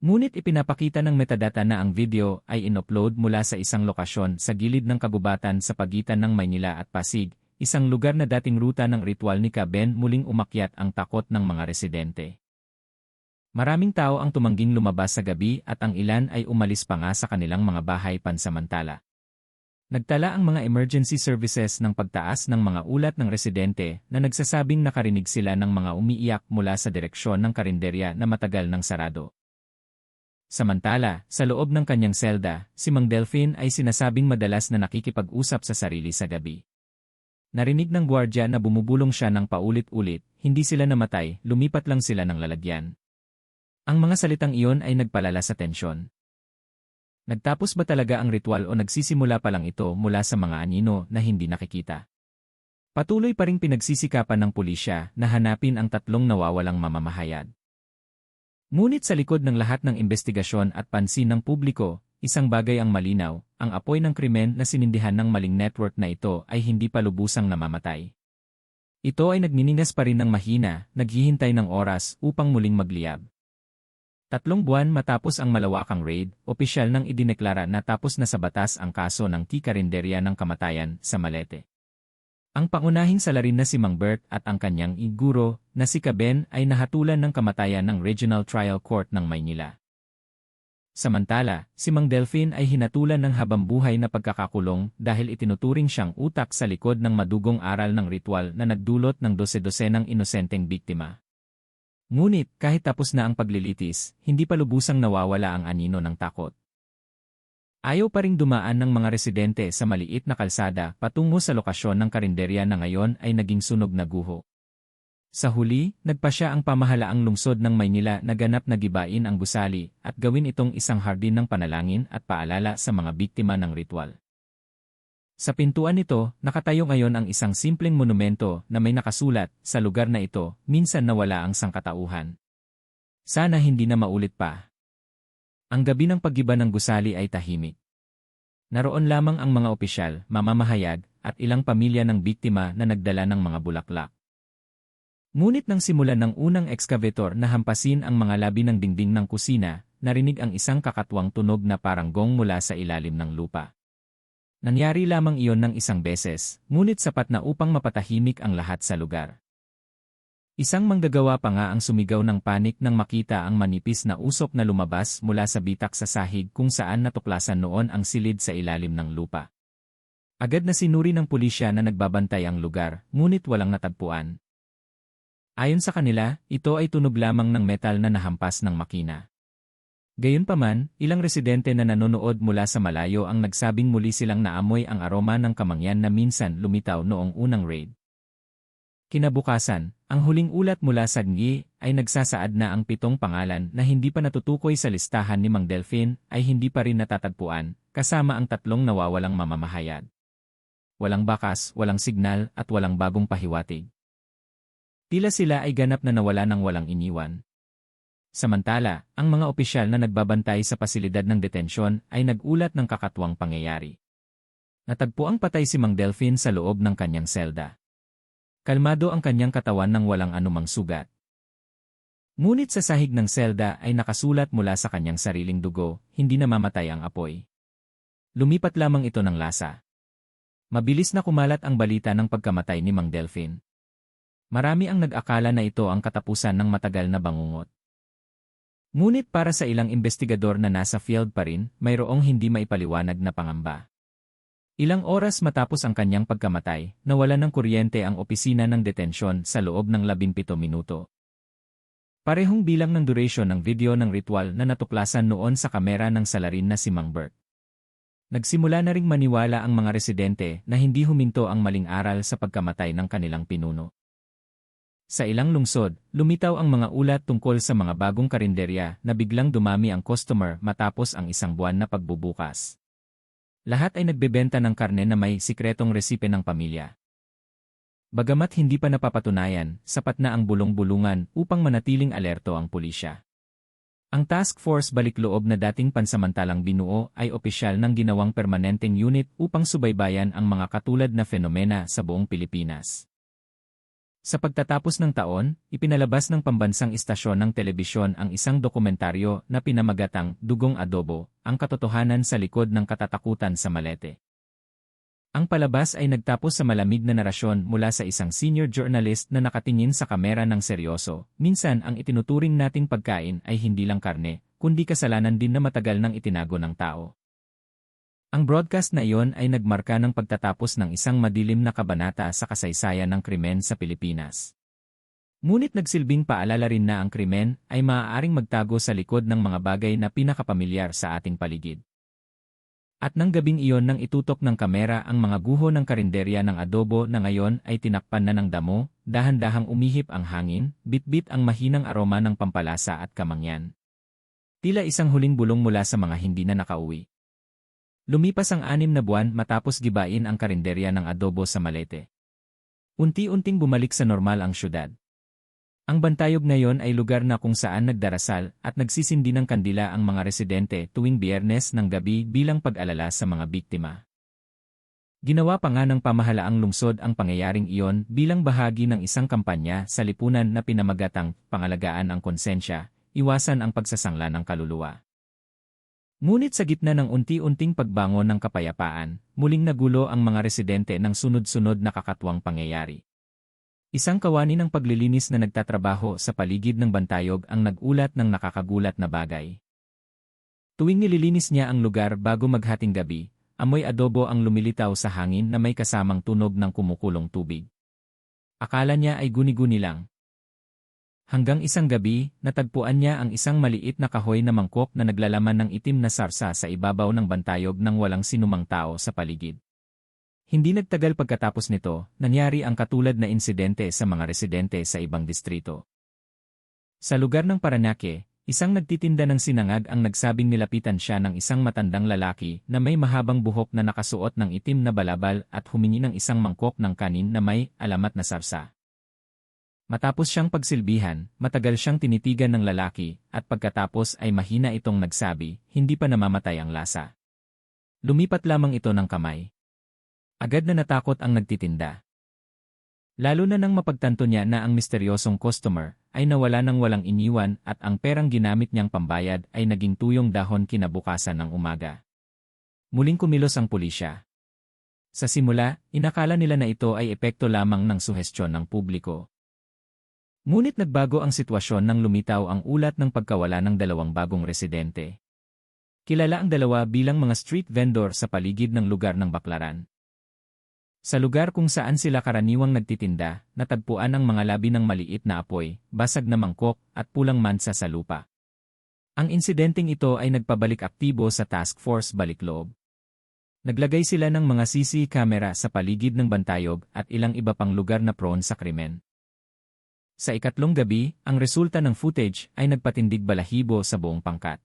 Ngunit ipinapakita ng metadata na ang video ay inupload mula sa isang lokasyon sa gilid ng kagubatan sa pagitan ng Maynila at Pasig, isang lugar na dating ruta ng ritual ni Caben. Muling umakyat ang takot ng mga residente. Maraming tao ang tumangging lumabas sa gabi at ang ilan ay umalis pa nga sa kanilang mga bahay pansamantala. Nagtala ang mga emergency services ng pagtaas ng mga ulat ng residente na nagsasabing nakarinig sila ng mga umiiyak mula sa direksyon ng karinderya na matagal nang sarado. Samantala, sa loob ng kanyang selda, si Mang Delfin ay sinasabing madalas na nakikipag-usap sa sarili sa gabi. Narinig ng gwardiya na bumubulong siya ng paulit-ulit, hindi sila namatay, lumipat lang sila ng lalagyan. Ang mga salitang iyon ay nagpalala sa tensyon. Nagtapos ba talaga ang ritual o nagsisimula pa lang ito mula sa mga anino na hindi nakikita? Patuloy pa ring pinagsisikapan ng pulisya na hanapin ang 3 nawawalang mamamahayag. Ngunit sa likod ng lahat ng investigasyon at pansin ng publiko, isang bagay ang malinaw, ang apoy ng krimen na sinindihan ng maling network na ito ay hindi pa lubusang namamatay. Ito ay nagniningas pa rin ng mahina, naghihintay ng oras upang muling magliyab. 3 buwan matapos ang malawakang raid, opisyal nang idineklara na tapos na sa batas ang kaso ng karinderya ng kamatayan sa Malete. Ang pangunahing salarin na si Mang Bert at ang kanyang guro na si Caben ay nahatulan ng kamatayan ng Regional Trial Court ng Maynila. Samantala, si Mang Delfin ay hinatulan ng habambuhay na pagkakakulong dahil itinuturing siyang utak sa likod ng madugong aral ng ritual na nagdulot ng 12 inosenteng biktima. Ngunit kahit tapos na ang paglilitis, hindi pa lubusang nawawala ang anino ng takot. Ayaw pa ring dumaan ng mga residente sa maliit na kalsada patungo sa lokasyon ng karinderya na ngayon ay naging sunog na guho. Sa huli, nagpasya ang pamahalaang lungsod ng Maynila na ganap na gibain ang gusali at gawin itong isang hardin ng panalangin at paalala sa mga biktima ng ritual. Sa pintuan nito, nakatayo ngayon ang isang simpleng monumento na may nakasulat, sa lugar na ito, minsan nawala ang sangkatauhan. Sana hindi na maulit pa. Ang gabi ng paggiba ng gusali ay tahimik. Naroon lamang ang mga opisyal, mamamahayag, at ilang pamilya ng biktima na nagdala ng mga bulaklak. Ngunit nang simulan ng unang excavator na hampasin ang mga labi ng dingding ng kusina, narinig ang isang kakatwang tunog na parang gong mula sa ilalim ng lupa. Nangyari lamang iyon ng isang beses, ngunit sapat na upang mapatahimik ang lahat sa lugar. Isang manggagawa pa nga ang sumigaw ng panik nang makita ang manipis na usok na lumabas mula sa bitak sa sahig kung saan natuklasan noon ang silid sa ilalim ng lupa. Agad na sinuri ng pulisya na nagbabantay ang lugar, ngunit walang natagpuan. Ayon sa kanila, ito ay tunog lamang ng metal na nahampas ng makina. Gayunpaman, ilang residente na nanonood mula sa malayo ang nagsabing muli silang naamoy ang aroma ng kamangyan na minsan lumitaw noong unang raid. Kinabukasan, ang huling ulat mula sa NGI ay nagsasaad na ang 7 pangalan na hindi pa natutukoy sa listahan ni Mang Delfin ay hindi pa rin natatagpuan, kasama ang 3 nawawalang mamamahayag. Walang bakas, walang signal at walang bagong pahiwatig. Tila sila ay ganap na nawala ng walang iniwan. Samantala, ang mga opisyal na nagbabantay sa pasilidad ng detensyon ay nagulat ng kakatwang pangyayari. Natagpuang patay si Mang Delfin sa loob ng kanyang selda. Kalmado ang kanyang katawan nang walang anumang sugat. Ngunit sa sahig ng selda ay nakasulat mula sa kanyang sariling dugo, hindi namamatay ang apoy. Lumipat lamang ito ng lasa. Mabilis na kumalat ang balita ng pagkamatay ni Mang Delfin. Marami ang nag-akala na ito ang katapusan ng matagal na bangungot. Ngunit para sa ilang investigador na nasa field pa rin, mayroong hindi maipaliwanag na pangamba. Ilang oras matapos ang kanyang pagkamatay, nawalan ng kuryente ang opisina ng detensyon sa loob ng 17 minuto. Parehong bilang ng duration ng video ng ritual na natuklasan noon sa kamera ng salarin na si Mang Bert. Nagsimula na ring maniwala ang mga residente na hindi huminto ang maling aral sa pagkamatay ng kanilang pinuno. Sa ilang lungsod, lumitaw ang mga ulat tungkol sa mga bagong karinderya na biglang dumami ang customer matapos ang 1 buwan na pagbubukas. Lahat ay nagbebenta ng karne na may sikretong resipe ng pamilya. Bagamat hindi pa napapatunayan, sapat na ang bulong-bulungan upang manatiling alerto ang pulisya. Ang task force balikloob na dating pansamantalang binuo ay opisyal ng ginawang permanenteng unit upang subaybayan ang mga katulad na fenomena sa buong Pilipinas. Sa pagtatapos ng taon, ipinalabas ng pambansang istasyon ng telebisyon ang isang dokumentaryo na pinamagatang Dugong Adobo, ang katotohanan sa likod ng katatakutan sa Malete. Ang palabas ay nagtapos sa malamig na narasyon mula sa isang senior journalist na nakatingin sa kamera ng seryoso. Minsan ang itinuturing nating pagkain ay hindi lang karne, kundi kasalanan din na matagal nang itinago ng tao. Ang broadcast na iyon ay nagmarka ng pagtatapos ng isang madilim na kabanata sa kasaysayan ng krimen sa Pilipinas. Ngunit nagsilbing paalala rin na ang krimen ay maaaring magtago sa likod ng mga bagay na pinakapamilyar sa ating paligid. At nang gabing iyon nang itutok ng kamera ang mga guho ng karinderya ng adobo na ngayon ay tinakpan na ng damo, dahan-dahang umihip ang hangin, bitbit ang mahinang aroma ng pampalasa at kamangyan. Tila isang huling bulong mula sa mga hindi na nakauwi. Lumipas ang 6 na buwan matapos gibain ang karinderya ng adobo sa Malete. Unti-unting bumalik sa normal ang syudad. Ang Bantayog ngayon ay lugar na kung saan nagdarasal at nagsisindi ng kandila ang mga residente tuwing Biyernes ng gabi bilang pag-alala sa mga biktima. Ginawa pa nga ng pamahalaang lungsod ang pangyayaring iyon bilang bahagi ng isang kampanya sa lipunan na pinamagatang Pangalagaan ang Konsensya, Iwasan ang Pagsasangla ng Kaluluwa. Ngunit sa gitna ng unti-unting pagbangon ng kapayapaan, muling nagulo ang mga residente ng sunod-sunod na kakatwang pangyayari. Isang kawani ng paglilinis na nagtatrabaho sa paligid ng Bantayog ang nagulat ng nakakagulat na bagay. Tuwing nililinis niya ang lugar bago maghating gabi, amoy adobo ang lumilitaw sa hangin na may kasamang tunog ng kumukulong tubig. Akala niya ay guni-guni lang. Hanggang isang gabi, natagpuan niya ang isang maliit na kahoy na mangkok na naglalaman ng itim na sarsa sa ibabaw ng Bantayog nang walang sinumang tao sa paligid. Hindi nagtagal pagkatapos nito, nangyari ang katulad na insidente sa mga residente sa ibang distrito. Sa lugar ng Parañaque, isang nagtitinda ng sinangag ang nagsabing nilapitan siya ng isang matandang lalaki na may mahabang buhok na nakasuot ng itim na balabal at humingi ng isang mangkok ng kanin na may alamat na sarsa. Matapos siyang pagsilbihan, matagal siyang tinitigan ng lalaki, at pagkatapos ay mahina itong nagsabi, hindi pa namamatay ang lasa. Lumipat lamang ito ng kamay. Agad na natakot ang nagtitinda. Lalo na nang mapagtanto niya na ang misteryosong customer ay nawala ng walang iniwan at ang perang ginamit niyang pambayad ay naging tuyong dahon kinabukasan ng umaga. Muling kumilos ang pulisya. Sa simula, inakala nila na ito ay epekto lamang ng suhestyon ng publiko. Ngunit nagbago ang sitwasyon nang lumitaw ang ulat ng pagkawala ng dalawang bagong residente. Kilala ang dalawa bilang mga street vendor sa paligid ng lugar ng baklaran. Sa lugar kung saan sila karaniwang nagtitinda, natagpuan ang mga labi ng maliit na apoy, basag na mangkok, at pulang mansa sa lupa. Ang insidenteng ito ay nagpabalik aktibo sa Task Force Balikloob. Naglagay sila ng mga CC camera sa paligid ng Bantayog at ilang iba pang lugar na prone sa krimen. Sa ikatlong gabi, ang resulta ng footage ay nagpatindig balahibo sa buong pangkat.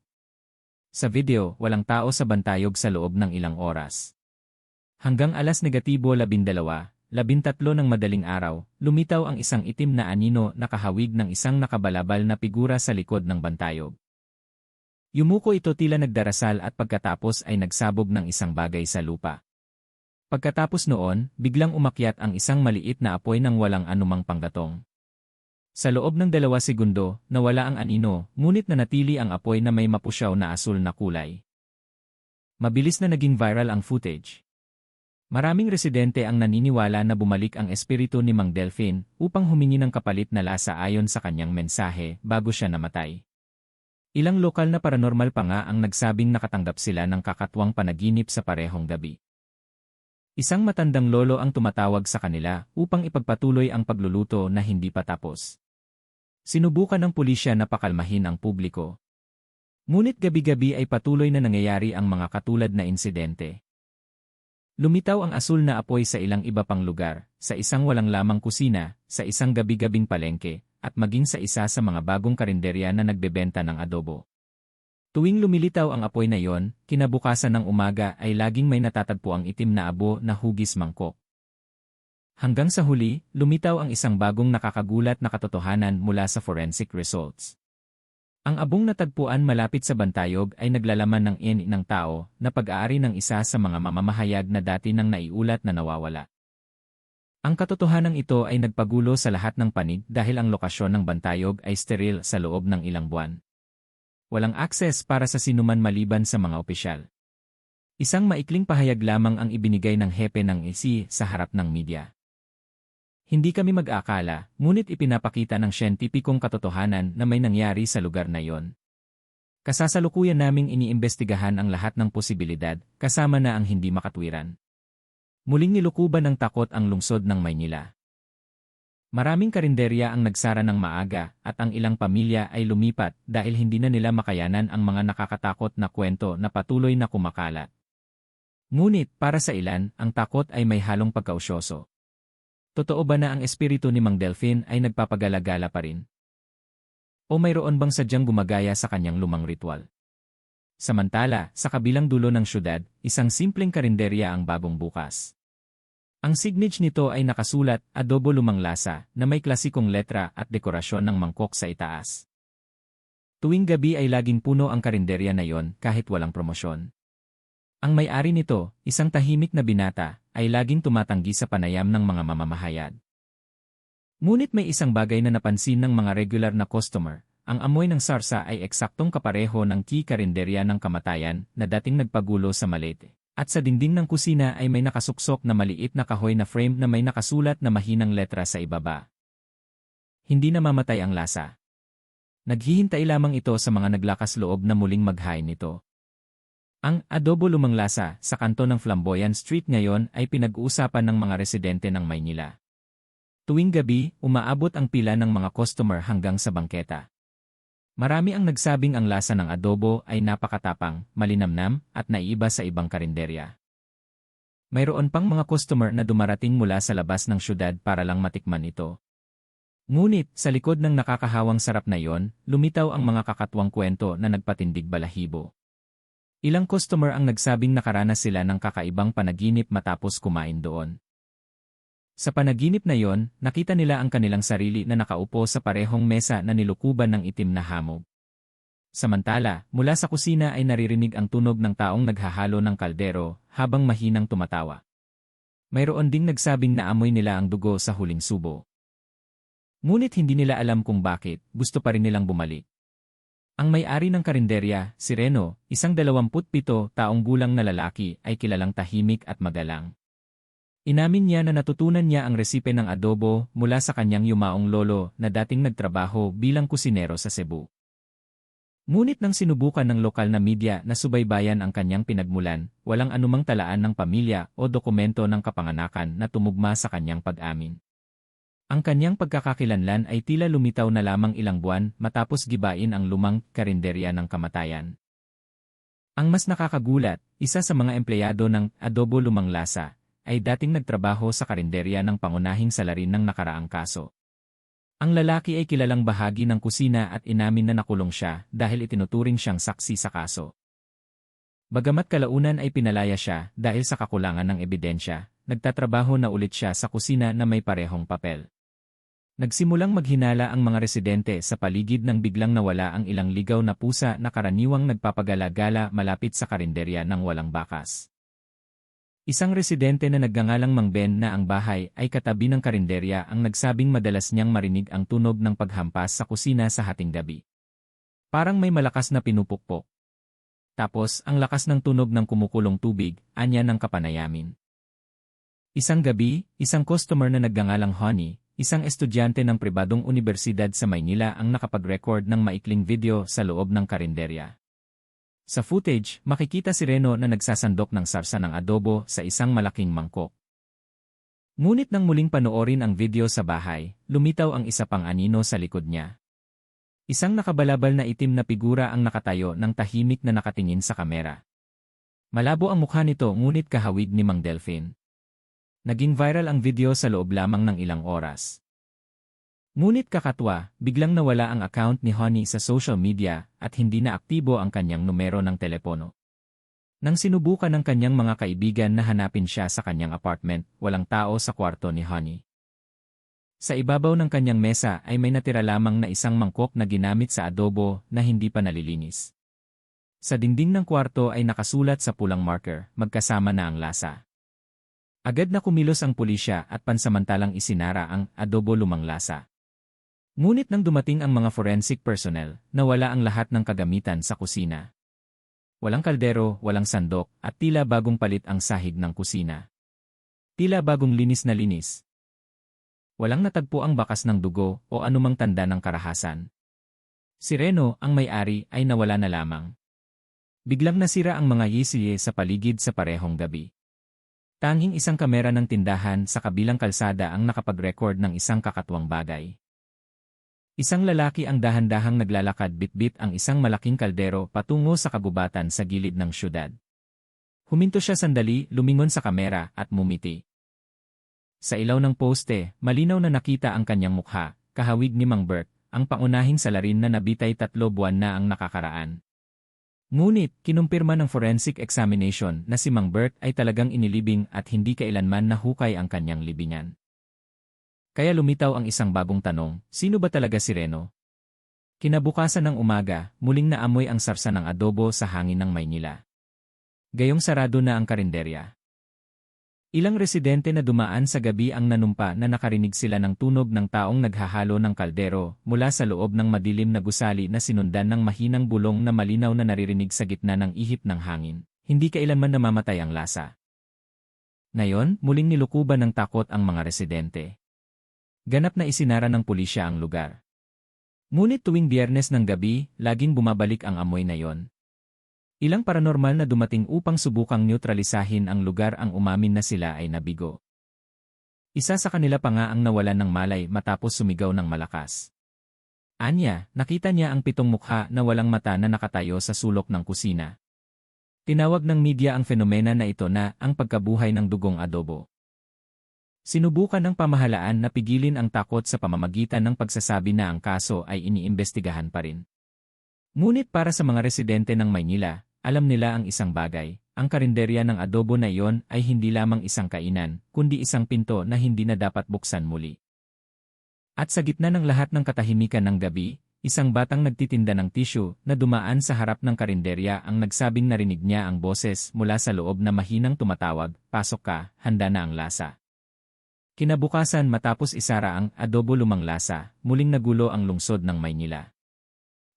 Sa video, walang tao sa Bantayog sa loob ng ilang oras. Hanggang alas negatibo 12:13 ng madaling araw, lumitaw ang isang itim na anino na kahawig ng isang nakabalabal na figura sa likod ng Bantayog. Yumuko ito tila nagdarasal at pagkatapos ay nagsabog ng isang bagay sa lupa. Pagkatapos noon, biglang umakyat ang isang maliit na apoy ng walang anumang panggatong. Sa loob ng 2 segundo, nawala ang anino, ngunit nanatili ang apoy na may mapusyaw na asul na kulay. Mabilis na naging viral ang footage. Maraming residente ang naniniwala na bumalik ang espiritu ni Mang Delfin upang humingi ng kapalit na lasa ayon sa kanyang mensahe bago siya namatay. Ilang lokal na paranormal pa nga ang nagsabing nakatanggap sila ng kakatwang panaginip sa parehong gabi. Isang matandang lolo ang tumatawag sa kanila upang ipagpatuloy ang pagluluto na hindi pa tapos. Sinubukan ng pulisya na pakalmahin ang publiko. Ngunit gabi-gabi ay patuloy na nangyayari ang mga katulad na insidente. Lumitaw ang asul na apoy sa ilang iba pang lugar, sa isang walang lamang kusina, sa isang gabi-gabing palengke, at maging sa isa sa mga bagong karinderya na nagbebenta ng adobo. Tuwing lumilitaw ang apoy na yon, kinabukasan ng umaga ay laging may natatagpo ang itim na abo na hugis mangkok. Hanggang sa huli, lumitaw ang isang bagong nakakagulat na katotohanan mula sa forensic results. Ang abong natagpuan malapit sa Bantayog ay naglalaman ng DNA ng tao na pag-aari ng isa sa mga mamamahayag na dati nang naiulat na nawawala. Ang katotohanan ito ay nagpagulo sa lahat ng panig dahil ang lokasyon ng Bantayog ay steril sa loob ng ilang buwan. Walang akses para sa sinuman maliban sa mga opisyal. Isang maikling pahayag lamang ang ibinigay ng hepe ng EC sa harap ng media. Hindi kami mag-akala, ngunit ipinapakita ng siyentipikong katotohanan na may nangyari sa lugar na yon. Kasasalukuyan naming iniimbestigahan ang lahat ng posibilidad, kasama na ang hindi makatwiran. Muling nilukuban ng takot ang lungsod ng Maynila. Maraming karinderya ang nagsara ng maaga at ang ilang pamilya ay lumipat dahil hindi na nila makayanan ang mga nakakatakot na kwento na patuloy na kumakalat. Ngunit para sa ilan, ang takot ay may halong pagkausyoso. Totoo ba na ang espiritu ni Mang Delfin ay nagpapagala-gala pa rin? O mayroon bang sadyang gumagaya sa kanyang lumang ritual? Samantala, sa kabilang dulo ng syudad, isang simpleng karinderya ang bagong bukas. Ang signage nito ay nakasulat, adobo lumang lasa, na may klasikong letra at dekorasyon ng mangkok sa itaas. Tuwing gabi ay laging puno ang karinderya na yon kahit walang promosyon. Ang may-ari nito, isang tahimik na binata, ay laging tumatanggi sa panayam ng mga mamamahayag. Ngunit may isang bagay na napansin ng mga regular na customer, ang amoy ng sarsa ay eksaktong kapareho ng karinderya ng kamatayan na dating nagpagulo sa Malete. At sa dingding ng kusina ay may nakasuksok na maliit na kahoy na frame na may nakasulat na mahinang letra sa ibaba. Hindi namamatay ang lasa. Naghihintay lamang ito sa mga naglakas loob na muling maghain nito. Ang adobo lumang lasa sa kanto ng Flamboyant Street ngayon ay pinag-uusapan ng mga residente ng Maynila. Tuwing gabi, umaabot ang pila ng mga customer hanggang sa bangketa. Marami ang nagsabing ang lasa ng adobo ay napakatapang, malinamnam, at naiiba sa ibang karinderya. Mayroon pang mga customer na dumarating mula sa labas ng syudad para lang matikman ito. Ngunit, sa likod ng nakakahawang sarap na yon, lumitaw ang mga kakatwang kwento na nagpatindig balahibo. Ilang customer ang nagsabing nakaranas sila ng kakaibang panaginip matapos kumain doon. Sa panaginip na yon, nakita nila ang kanilang sarili na nakaupo sa parehong mesa na nilukuban ng itim na hamog. Samantala, mula sa kusina ay naririnig ang tunog ng taong naghahalo ng kaldero habang mahinang tumatawa. Mayroon ding nagsabing naamoy nila ang dugo sa huling subo. Ngunit hindi nila alam kung bakit, gusto pa rin nilang bumalik. Ang may-ari ng karinderya, si Reno, isang 27 taong gulang na lalaki, ay kilalang tahimik at magalang. Inamin niya na natutunan niya ang resipe ng adobo mula sa kanyang yumaong lolo na dating nagtrabaho bilang kusinero sa Cebu. Ngunit nang sinubukan ng lokal na media na subaybayan ang kanyang pinagmulan, walang anumang talaan ng pamilya o dokumento ng kapanganakan na tumugma sa kanyang pag-amin. Ang kanyang pagkakakilanlan ay tila lumitaw na lamang ilang buwan matapos gibain ang lumang karinderya ng kamatayan. Ang mas nakakagulat, isa sa mga empleyado ng Adobo Lumang Lasa ay dating nagtrabaho sa karinderya ng pangunahing salarin ng nakaraang kaso. Ang lalaki ay kilalang bahagi ng kusina at inamin na nakulong siya dahil itinuturing siyang saksi sa kaso. Bagamat kalaunan ay pinalaya siya dahil sa kakulangan ng ebidensya, nagtatrabaho na ulit siya sa kusina na may parehong papel. Nagsimulang maghinala ang mga residente sa paligid nang biglang nawala ang ilang ligaw na pusa na karaniwang nagpapagala-gala malapit sa karinderya ng walang bakas. Isang residente na nagngangalang Mang Ben na ang bahay ay katabi ng karinderya ang nagsabing madalas niyang marinig ang tunog ng paghampas sa kusina sa hating gabi. Parang may malakas na pinupukpok. Tapos ang lakas ng tunog ng kumukulong tubig, anya ng kapanayamin. Isang gabi, isang customer na nagngangalang Honey, isang estudyante ng pribadong unibersidad sa Maynila ang nakapag-record ng maikling video sa loob ng karinderya. Sa footage, makikita si Reno na nagsasandok ng sarsa ng adobo sa isang malaking mangkok. Ngunit nang muling panoorin ang video sa bahay, lumitaw ang isa pang anino sa likod niya. Isang nakabalabal na itim na figura ang nakatayo ng tahimik na nakatingin sa kamera. Malabo ang mukha nito ngunit kahawig ni Mang Delphin. Naging viral ang video sa loob lamang ng ilang oras. Ngunit kakatwa, biglang nawala ang account ni Honey sa social media at hindi na aktibo ang kanyang numero ng telepono. Nang sinubukan ng kanyang mga kaibigan na hanapin siya sa kanyang apartment, walang tao sa kwarto ni Honey. Sa ibabaw ng kanyang mesa ay may natira lamang na isang mangkok na ginamit sa adobo na hindi pa nalilinis. Sa dingding ng kwarto ay nakasulat sa pulang marker, magkasama na ang lasa. Agad na kumilos ang pulisya at pansamantalang isinara ang Adobo Lumang Lasa. Ngunit nang dumating ang mga forensic personnel, nawala ang lahat ng kagamitan sa kusina. Walang kaldero, walang sandok, at tila bagong palit ang sahig ng kusina. Tila bagong linis na linis. Walang natagpo ang bakas ng dugo o anumang tanda ng karahasan. Si Reno, ang may-ari, ay nawala na lamang. Biglang nasira ang mga yisilye sa paligid sa parehong gabi. Tanging isang kamera ng tindahan sa kabilang kalsada ang nakapag-record ng isang kakatwang bagay. Isang lalaki ang dahan-dahang naglalakad bitbit ang isang malaking kaldero patungo sa kagubatan sa gilid ng syudad. Huminto siya sandali, lumingon sa kamera at mumiti. Sa ilaw ng poste, malinaw na nakita ang kanyang mukha, kahawig ni Mang Bert, ang pangunahing salarin na nabitay 3 buwan na ang nakakaraan. Ngunit, kinumpirma ng forensic examination na si Mang Bert ay talagang inilibing at hindi kailanman nahukay ang kanyang libingan. Kaya lumitaw ang isang bagong tanong, sino ba talaga si Reno? Kinabukasan ng umaga, muling naamoy ang sarsa ng adobo sa hangin ng Maynila. Gayong sarado na ang karinderya. Ilang residente na dumaan sa gabi ang nanumpa na nakarinig sila ng tunog ng taong naghahalo ng kaldero mula sa loob ng madilim na gusali na sinundan ng mahinang bulong na malinaw na naririnig sa gitna ng ihip ng hangin. Hindi kailanman namamatay ang lasa. Ngayon, muling nilukuban ng takot ang mga residente. Ganap na isinara ng pulisya ang lugar. Ngunit tuwing Biyernes ng gabi, laging bumabalik ang amoy na yon. Ilang paranormal na dumating upang subukang neutralisahin ang lugar ang umamin na sila ay nabigo. Isa sa kanila pa nga ang nawalan ng malay matapos sumigaw ng malakas. Anya, nakita niya ang 7 mukha na walang mata na nakatayo sa sulok ng kusina. Tinawag ng media ang fenomena na ito na ang pagkabuhay ng dugong adobo. Sinubukan ng pamahalaan na pigilin ang takot sa pamamagitan ng pagsasabi na ang kaso ay iniimbestigahan pa rin. Ngunit para sa mga residente ng Maynila, alam nila ang isang bagay, ang karinderya ng adobo na iyon ay hindi lamang isang kainan, kundi isang pinto na hindi na dapat buksan muli. At sa gitna ng lahat ng katahimikan ng gabi, isang batang nagtitinda ng tissue na dumaan sa harap ng karinderya ang nagsabing narinig niya ang boses mula sa loob na mahinang tumatawag, "Pasok ka, handa na ang lasa." Kinabukasan matapos isara ang Adobo Lumang Lasa, muling nagulo ang lungsod ng Maynila.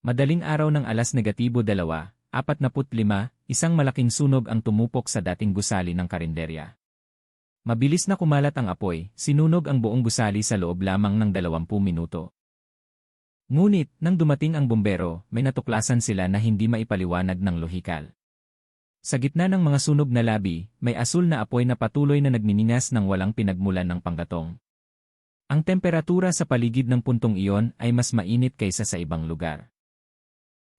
Madaling araw ng -2:45, isang malaking sunog ang tumupok sa dating gusali ng karinderya. Mabilis na kumalat ang apoy, sinunog ang buong gusali sa loob lamang ng 20 minuto. Ngunit, nang dumating ang bumbero, may natuklasan sila na hindi maipaliwanag ng lohikal. Sa gitna ng mga sunog na labi, may asul na apoy na patuloy na nagniningas ng walang pinagmulan ng panggatong. Ang temperatura sa paligid ng puntong iyon ay mas mainit kaysa sa ibang lugar.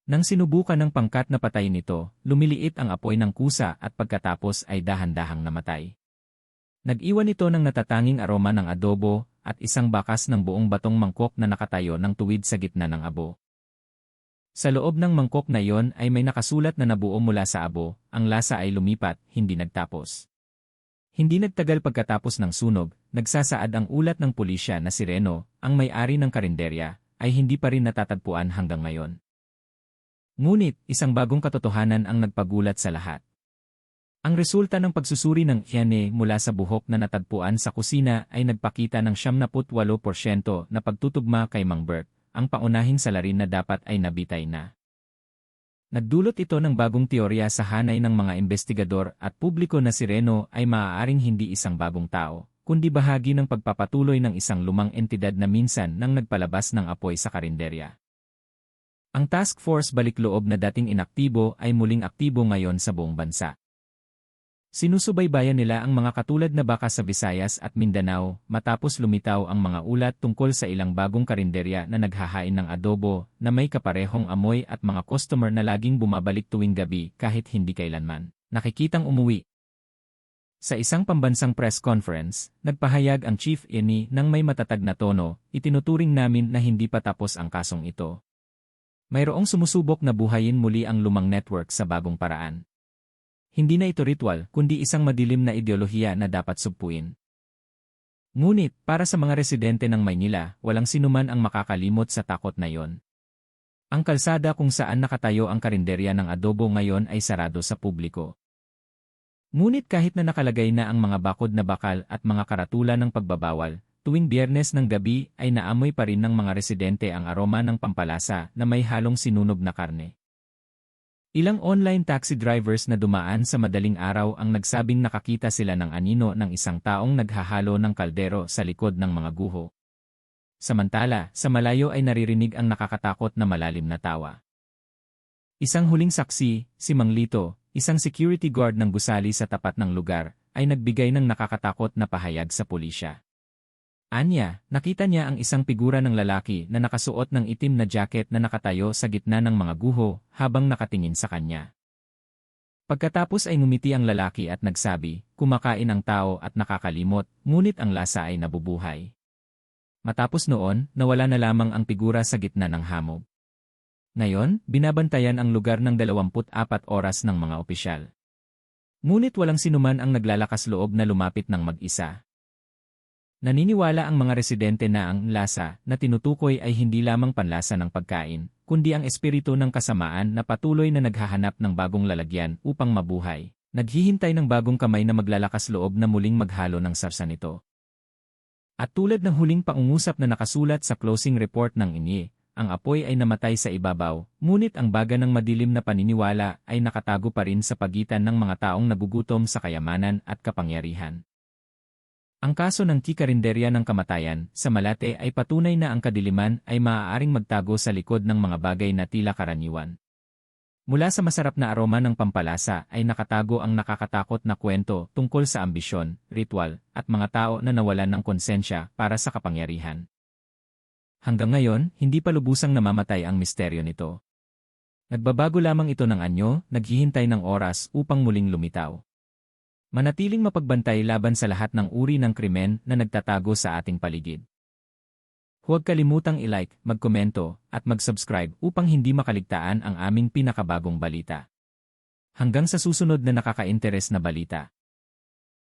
Nang sinubukan ng pangkat na patayin ito, lumiliit ang apoy ng kusa at pagkatapos ay dahan-dahang namatay. Nag-iwan ito ng natatanging aroma ng adobo at isang bakas ng buong batong mangkok na nakatayo ng tuwid sa gitna ng abo. Sa loob ng mangkok na iyon ay may nakasulat na nabuo mula sa abo, ang lasa ay lumipat, hindi nagtapos. Hindi nagtagal pagkatapos ng sunog, nagsasaad ang ulat ng pulisya na si Reno, ang may-ari ng karinderya, ay hindi pa rin natatagpuan hanggang ngayon. Ngunit, isang bagong katotohanan ang nagpagulat sa lahat. Ang resulta ng pagsusuri ng DNA mula sa buhok na natagpuan sa kusina ay nagpakita ng 78% na pagtutugma kay Mang Bert, ang paunahing salarin na dapat ay nabitay na. Nagdulot ito ng bagong teorya sa hanay ng mga investigador at publiko na si Reno ay maaaring hindi isang bagong tao, kundi bahagi ng pagpapatuloy ng isang lumang entidad na minsan nang nagpalabas ng apoy sa karinderya. Ang Task Force Balikloob na dating inaktibo ay muling aktibo ngayon sa buong bansa. Sinusubaybayan nila ang mga katulad na baka sa Visayas at Mindanao matapos lumitaw ang mga ulat tungkol sa ilang bagong karinderya na naghahain ng adobo na may kaparehong amoy at mga customer na laging bumabalik tuwing gabi kahit hindi kailanman nakikitang umuwi. Sa isang pambansang press conference, nagpahayag ang Chief Eni ng may matatag na tono, itinuturing namin na hindi pa tapos ang kasong ito. Mayroong sumusubok na buhayin muli ang lumang network sa bagong paraan. Hindi na ito ritual, kundi isang madilim na ideolohiya na dapat sugpuin. Ngunit, para sa mga residente ng Maynila, walang sinuman ang makakalimot sa takot na yon. Ang kalsada kung saan nakatayo ang karinderya ng adobo ngayon ay sarado sa publiko. Ngunit kahit na nakalagay na ang mga bakod na bakal at mga karatula ng pagbabawal, tuwing Biyernes ng gabi ay naamoy pa rin ng mga residente ang aroma ng pampalasa na may halong sinunog na karne. Ilang online taxi drivers na dumaan sa madaling araw ang nagsabing nakakita sila ng anino ng isang taong naghahalo ng kaldero sa likod ng mga guho. Samantala, sa malayo ay naririnig ang nakakatakot na malalim na tawa. Isang huling saksi, si Mang Lito, isang security guard ng gusali sa tapat ng lugar, ay nagbigay ng nakakatakot na pahayag sa pulisya. Anya, nakita niya ang isang figura ng lalaki na nakasuot ng itim na jacket na nakatayo sa gitna ng mga guho habang nakatingin sa kanya. Pagkatapos ay ngumiti ang lalaki at nagsabi, kumakain ang tao at nakakalimot, ngunit ang lasa ay nabubuhay. Matapos noon, nawala na lamang ang figura sa gitna ng hamog. Ngayon, binabantayan ang lugar ng 24 oras ng mga opisyal. Ngunit walang sinuman ang naglalakas loob na lumapit ng mag-isa. Naniniwala ang mga residente na ang lasa na tinutukoy ay hindi lamang panlasa ng pagkain, kundi ang espiritu ng kasamaan na patuloy na naghahanap ng bagong lalagyan upang mabuhay, naghihintay ng bagong kamay na maglalakas loob na muling maghalo ng sarsa nito. At tulad ng huling pangungusap na nakasulat sa closing report ng INI, ang apoy ay namatay sa ibabaw, ngunit ang baga ng madilim na paniniwala ay nakatago pa rin sa pagitan ng mga taong nagugutom sa kayamanan at kapangyarihan. Ang kaso ng karinderya ng kamatayan sa Malate ay patunay na ang kadiliman ay maaaring magtago sa likod ng mga bagay na tila karaniwan. Mula sa masarap na aroma ng pampalasa ay nakatago ang nakakatakot na kwento tungkol sa ambisyon, ritual, at mga tao na nawalan ng konsensya para sa kapangyarihan. Hanggang ngayon, hindi pa lubusang namamatay ang misteryo nito. Nagbabago lamang ito ng anyo, naghihintay ng oras upang muling lumitaw. Manatiling mapagbantay laban sa lahat ng uri ng krimen na nagtatago sa ating paligid. Huwag kalimutang i-like, magkomento, at mag-subscribe upang hindi makaligtaan ang aming pinakabagong balita. Hanggang sa susunod na nakaka-interes na balita.